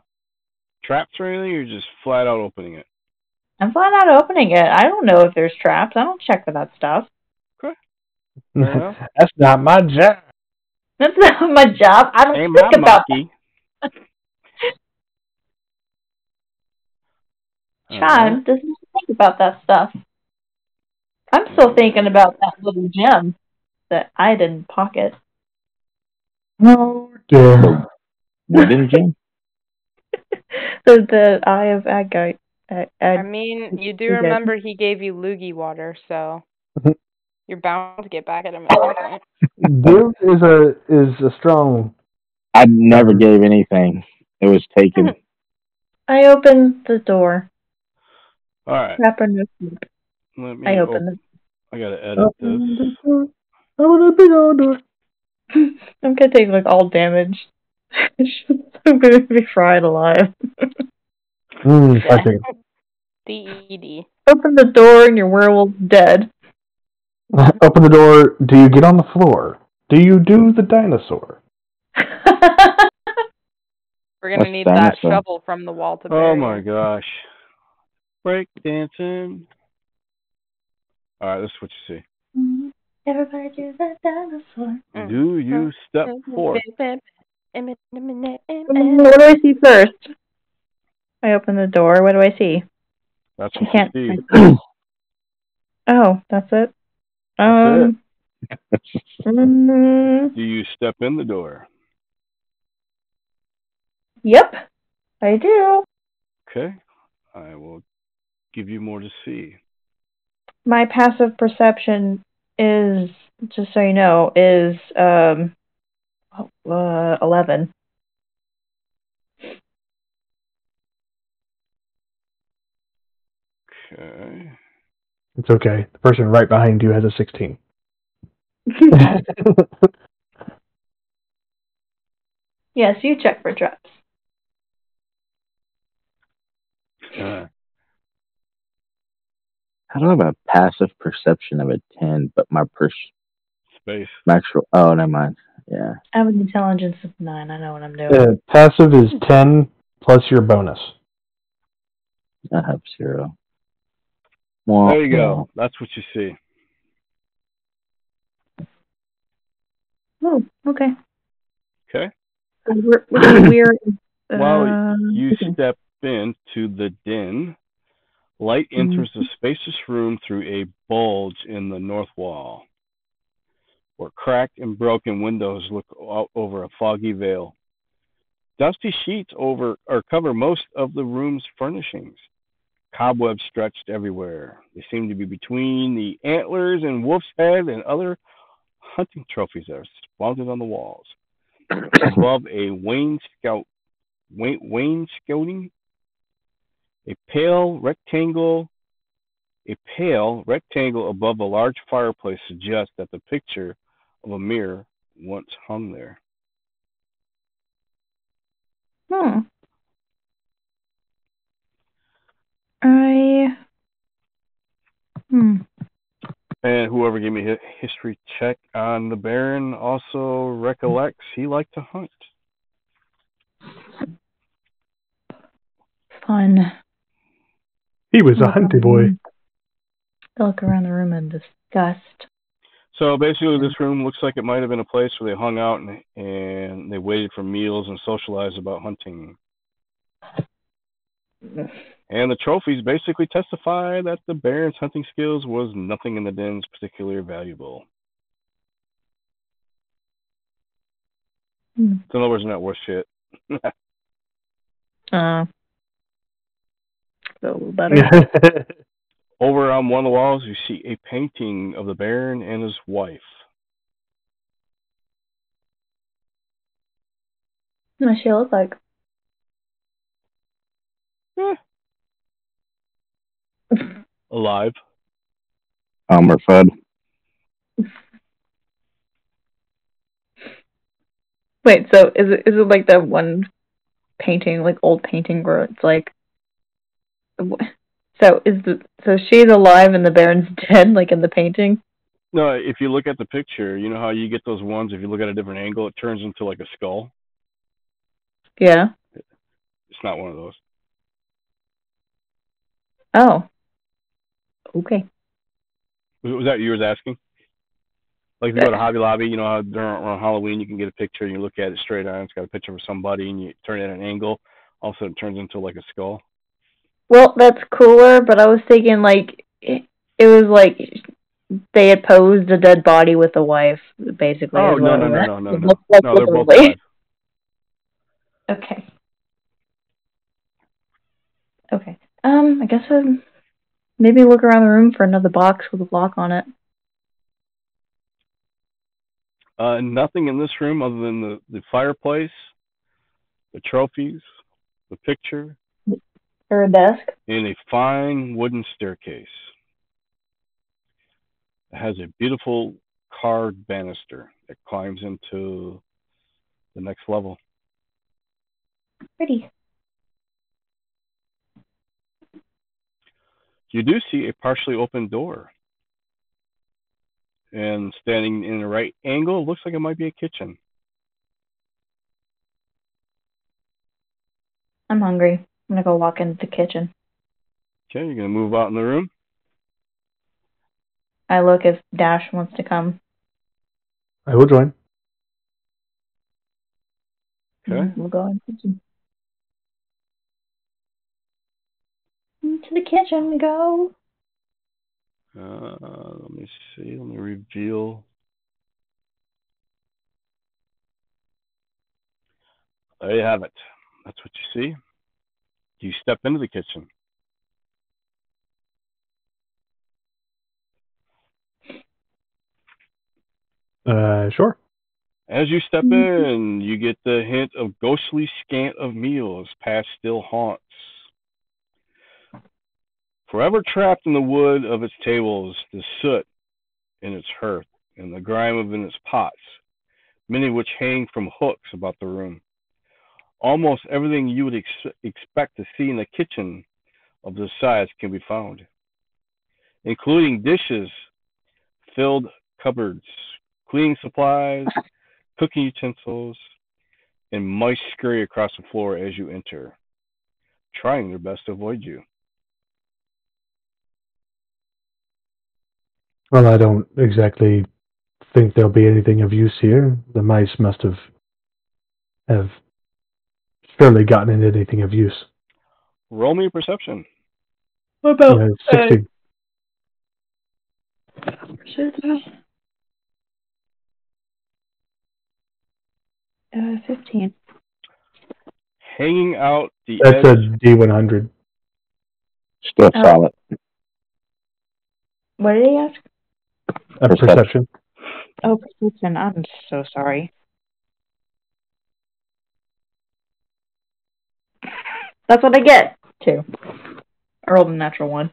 traps or anything, or just flat out opening it? I'm flat out opening it. I don't know if there's traps. I don't check for that stuff. Okay. Fair enough. That's not my job. That's not my job. I don't think about that. Chime doesn't think about that stuff. I'm still thinking about that little gem that I didn't pocket. Oh dear. Wooden gem? the eye of agate. I mean, you do remember he gave you loogie water, so you're bound to get back at him at some point. Give is a strong. I never gave anything. It was taken. I opened the door. All right. I opened it. I gotta edit this. I want a big old door. I'm gonna take all damage. I'm gonna be fried alive. DED. Open the door and your werewolf's dead. Open the door. Do you get on the floor? Do you do the dinosaur? We're gonna need that shovel from the wall to bury. Oh my gosh. Break dancing. Alright, this is what you see. Everybody do that dinosaur. Do you step forth? What do I see first? I open the door. What do I see? That's what you see. Oh, that's it? That's it. Do you step in the door? Yep, I do. Okay. I will give you more to see. My passive perception is, just so you know, is 11. Okay. It's okay. The person right behind you has a 16. Yes, you check for traps. I don't have a passive perception of a 10, but my space. Oh, never mind. Yeah. I have an intelligence of 9. I know what I'm doing. Passive is 10 plus your bonus. I have 0. There you go. That's what you see. Oh, okay. Okay. We're While you step into the den, light enters the spacious room through a bulge in the north wall, where cracked and broken windows look out over a foggy veil. Dusty sheets cover most of the room's furnishings. Cobwebs stretched everywhere. They seem to be between the antlers and wolf's head and other hunting trophies that are mounted on the walls. Above a wainscoting, a pale rectangle above a large fireplace suggests that the picture of a mirror once hung there. And whoever gave me a history check on the Baron also recollects he liked to hunt. Fun. He was a hunty boy. Look around the room in disgust. So basically, this room looks like it might have been a place where they hung out and they waited for meals and socialized about hunting. And the trophies basically testify that the Baron's hunting skills was nothing in the dens particularly valuable. So in other words, not worth shit. A little better. Over on one of the walls, you see a painting of the Baron and his wife. What does she look like? Alive. Or fed. Wait, so is it like that one painting, like old painting where it's like, so she's alive and the Baron's dead, like in the painting? No, if you look at the picture, you know how you get those ones, if you look at a different angle, it turns into like a skull? Yeah. It's not one of those. Oh. Okay. Was that you was asking? Like if you go to Hobby Lobby, you know how around Halloween you can get a picture and you look at it straight on, it's got a picture of somebody and you turn it at an angle, all of a sudden it turns into like a skull. Well, that's cooler, but I was thinking like it was like they had posed a dead body with a wife, basically. Oh, no. No, they're both alive. Okay. I guess I'd maybe look around the room for another box with a lock on it. Nothing in this room other than the fireplace, the trophies, the picture. Or a desk. And a fine wooden staircase. It has a beautiful carved banister that climbs into the next level. Pretty. You do see a partially open door. And standing in the right angle, looks like it might be a kitchen. I'm hungry. I'm gonna go walk into the kitchen. Okay, you're going to move out in the room. I look if Dash wants to come. I will join. Okay. We'll go in the kitchen. Into the kitchen we go. Let me see. Let me reveal. There you have it. That's what you see. You step into the kitchen. Sure. As you step in, you get the hint of ghostly scant of meals past still haunts. Forever trapped in the wood of its tables, the soot in its hearth, and the grime of in its pots, many of which hang from hooks about the room. Almost everything you would expect to see in a kitchen of this size can be found, including dishes, filled cupboards, cleaning supplies, cooking utensils, and mice scurry across the floor as you enter, trying their best to avoid you. Well, I don't exactly think there'll be anything of use here. The mice must have surely gotten into anything of use. Roll me a perception. What about 16. perception? 15. Hanging out the That's a edge. D100. Still solid. What did he ask? Perception. Oh, perception. I'm so sorry. That's what I get, too. I rolled a natural 1.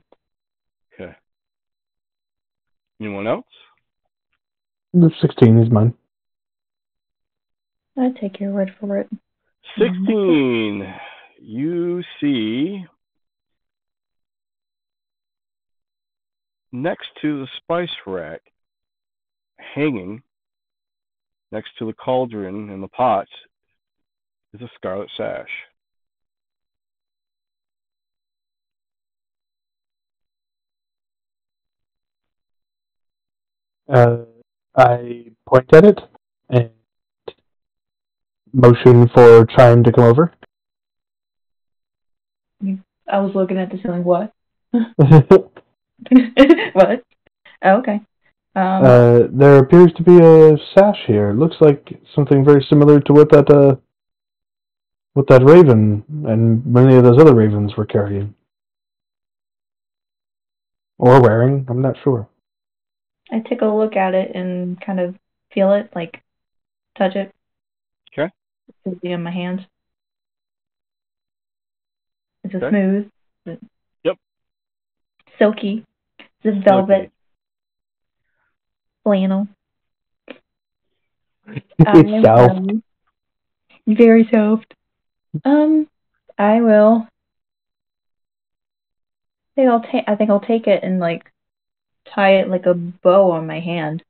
Okay. Anyone else? The 16 is mine. I take your word for it. 16. You see next to the spice rack, hanging next to the cauldron and the pots, is a scarlet sash. I point at it and motion for Chime to come over. I was looking at the ceiling. What? What? Oh, okay. There appears to be a sash here. It looks like something very similar to what that raven and many of those other ravens were carrying. Or wearing, I'm not sure. I take a look at it and kind of feel it, like touch it. Okay. It's in my hands. Is it Okay. smooth? Yep. Silky? Is it velvet? Flannel? It's soft. Very soft. I will. I think I'll take it and like tie it like a bow on my hand.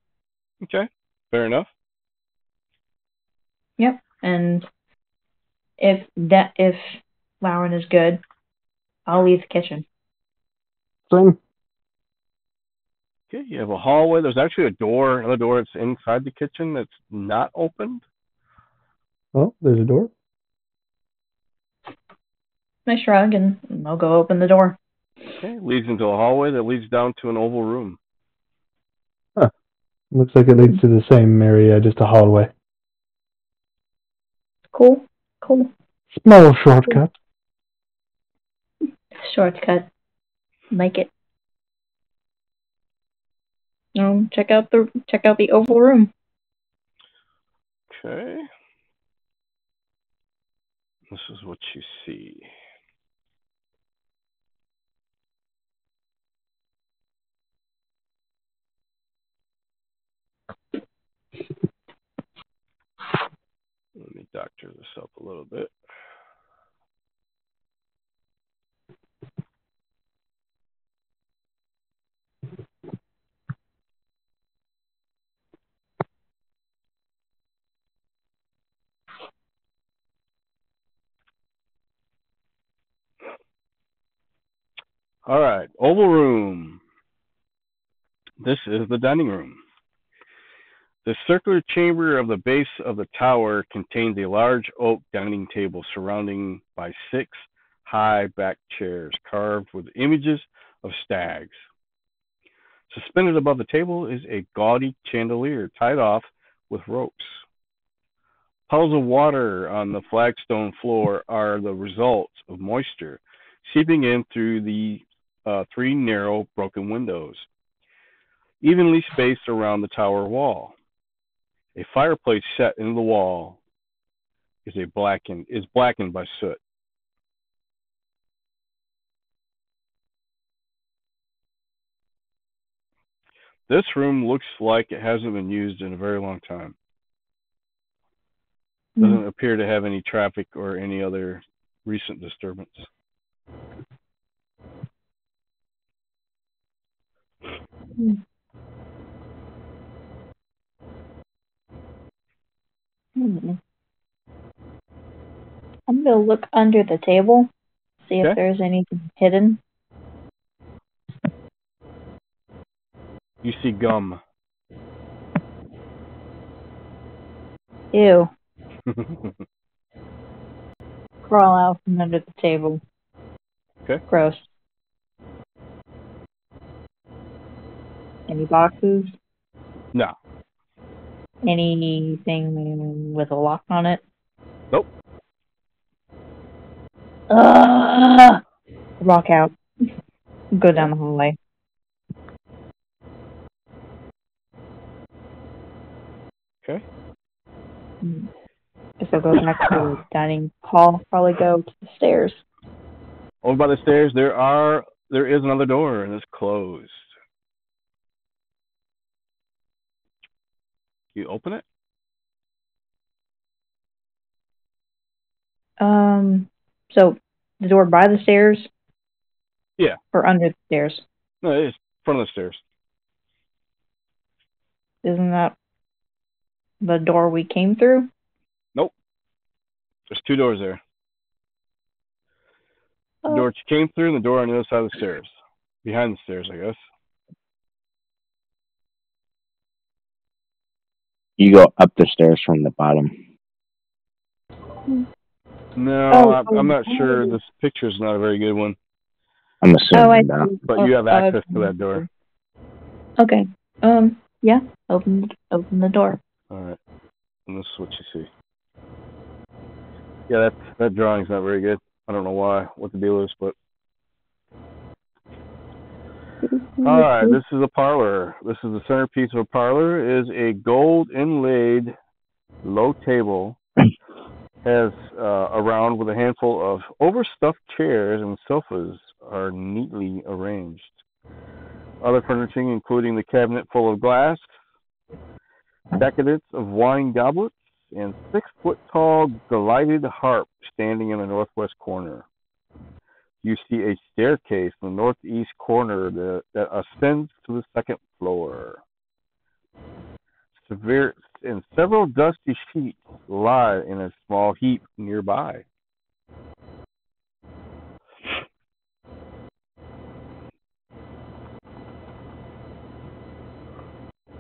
Okay. Fair enough. Yep. And if Lauren is good, I'll leave the kitchen. Same. Okay, you have a hallway. There's actually another door that's inside the kitchen that's not opened. Oh, there's a door. I shrug and I'll go open the door. Okay, leads into a hallway that leads down to an oval room. Huh. Looks like it leads to the same area, just a hallway. Cool. Small shortcut. Shortcut. Like it. Check out the oval room. Okay. This is what you see. Let me doctor this up a little bit. All right, oval room. This is the dining room. The circular chamber of the base of the tower contains a large oak dining table surrounded by 6 high-backed chairs carved with images of stags. Suspended above the table is a gaudy chandelier tied off with ropes. Puddles of water on the flagstone floor are the result of moisture seeping in through the 3 narrow, broken windows, evenly spaced around the tower wall. A fireplace set into the wall is blackened by soot. This room looks like it hasn't been used in a very long time. Doesn't appear to have any traffic or any other recent disturbance. I'm gonna look under the table, see Okay. if there's anything hidden. You see gum. Ew. Crawl out from under the table. Okay. Gross. Any boxes? No. Anything with a lock on it? Nope. Walk out. Go down the hallway. Okay. Guess I'll go back to the dining hall. Probably go to the stairs. Over by the stairs, there is another door, and it's closed. You open it? So the door by the stairs? Yeah. Or under the stairs? No, it is front of the stairs. Isn't that the door we came through? Nope. There's 2 doors there. The door you came through and the door on the other side of the stairs. Behind the stairs, I guess. You go up the stairs from the bottom. No, I'm not sure. This picture is not a very good one. I'm assuming that. But you have access to that door. Okay. Yeah. Open the door. All right. And this is what you see. Yeah, that drawing's not very good. I don't know what the deal is, but. All right, this is a parlor. This is the centerpiece of a parlor. It is a gold inlaid low table. Has around with a handful of overstuffed chairs and sofas are neatly arranged. Other furnishing, including the cabinet full of glass, decadence of wine goblets, and 6-foot-tall gilded harp standing in the northwest corner. You see a staircase in the northeast corner that ascends to the 2nd floor. And several dusty sheets lie in a small heap nearby.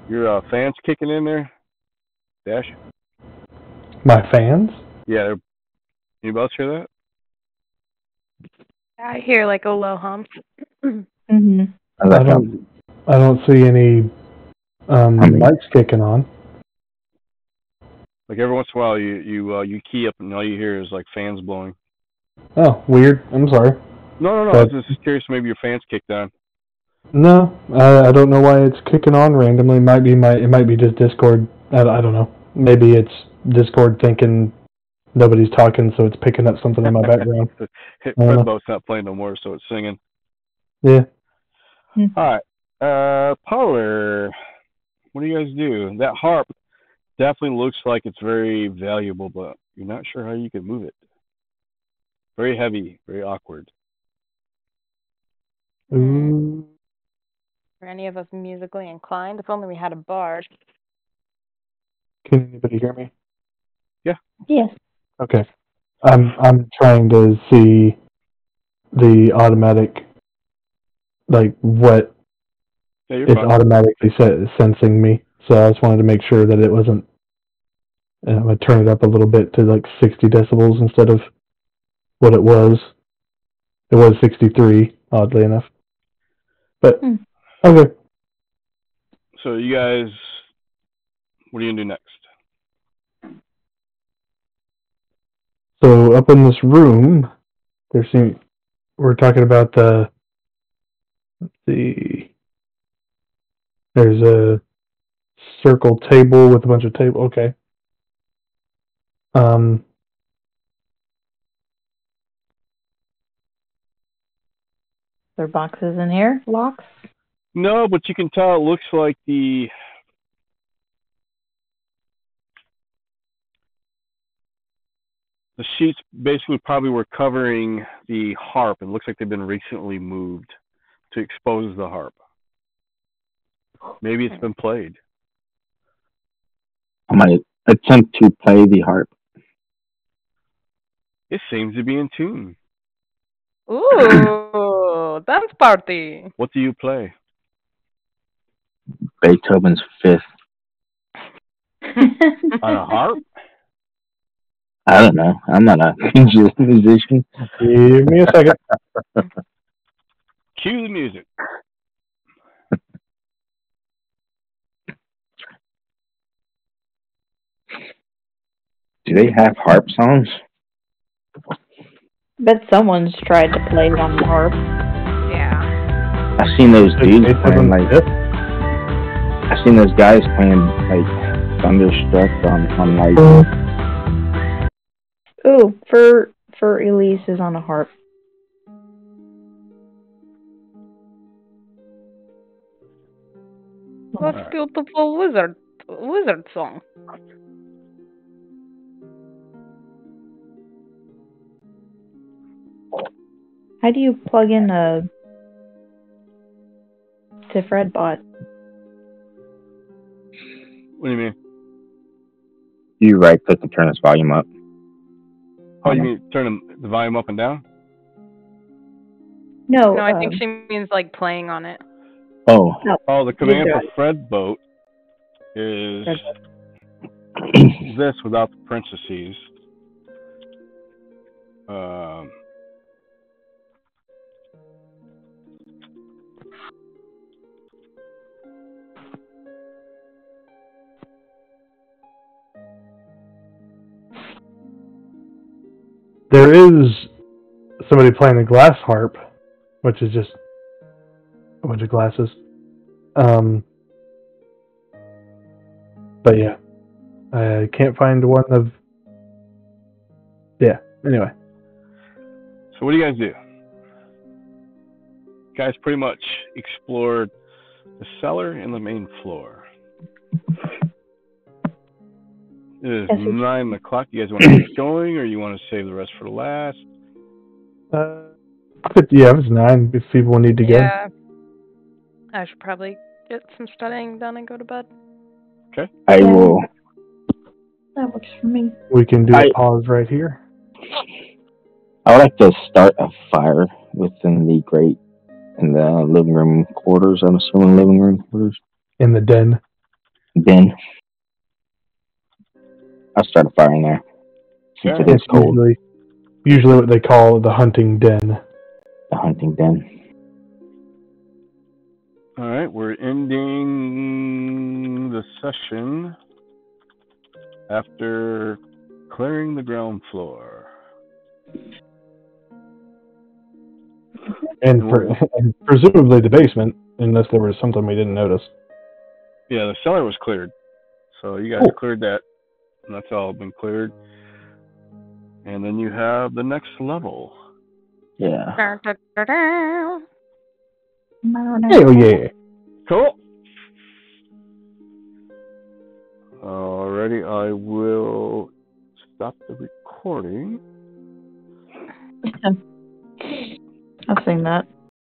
Your fans kicking in there, Dash? My fans? Yeah. Anybody else hear that? I hear like a low hum. Mm-hmm. I don't see any lights kicking on. Like every once in a while, you key up and all you hear is like fans blowing. Oh, weird. I'm sorry. No. I was just curious. Maybe your fans kicked on. No, I don't know why it's kicking on randomly. It might be just Discord. I don't know. Maybe it's Discord thinking nobody's talking, so it's picking up something in my background. Fredbo's not playing no more, so it's singing. Yeah. All right. Parlor. What do you guys do? That harp definitely looks like it's very valuable, but you're not sure how you can move it. Very heavy, very awkward. Ooh. Are any of us musically inclined? If only we had a bar. Can anybody hear me? Yeah. Yes. Okay. I'm trying to see the automatic like what it's automatically sensing me. So I just wanted to make sure that it wasn't. I'm gonna turn it up a little bit to like 60 decibels instead of what it was. It was 63, oddly enough. But okay. So you guys, what are you gonna do next? So up in this room, we're talking about there's a circle table with a bunch of table. Okay. There are boxes in here? Locks? No, but you can tell it looks like the sheets basically probably were covering the harp. It looks like they've been recently moved to expose the harp. Maybe it's been played. I might attempt to play the harp. It seems to be in tune. Ooh, dance party. What do you play? Beethoven's Fifth. On a harp? I don't know. I'm not a musician. Give me a second. Cue the music. Do they have harp songs? Bet someone's tried to play it on the harp. Yeah. I've seen those dudes playing like. I've seen those guys playing like Thunderstruck on like. Ooh, for Elise is on a harp. What's beautiful wizard song? How do you plug in a to Fredbot? What do you mean? You right click to turn this volume up. Oh, you mean turn the volume up and down? No, I think she means like playing on it. Oh. Oh, the command for Fredboat is this without the parentheses. There is somebody playing a glass harp, which is just a bunch of glasses. But yeah, I can't find one of. Yeah. Anyway. So what do you guys do? You guys pretty much explored the cellar and the main floor. It is 9 o'clock. You guys want to get going, or you want to save the rest for last? Yeah, it was 9 if people need to go. Yeah. I should probably get some studying done and go to bed. Okay. I will. That works for me. We can do a pause right here. I would like to start a fire within the grate in the living room quarters. I'm assuming living room quarters. In the den. I'll start a fire in there. Since it is cold. Usually what they call the hunting den. The hunting den. All right, we're ending the session after clearing the ground floor. And presumably the basement, unless there was something we didn't notice. Yeah, the cellar was cleared. So you guys cleared that. And that's all been cleared. And then you have the next level. Yeah. Hell yeah. Cool. Alrighty, I will stop the recording. I'll sing that.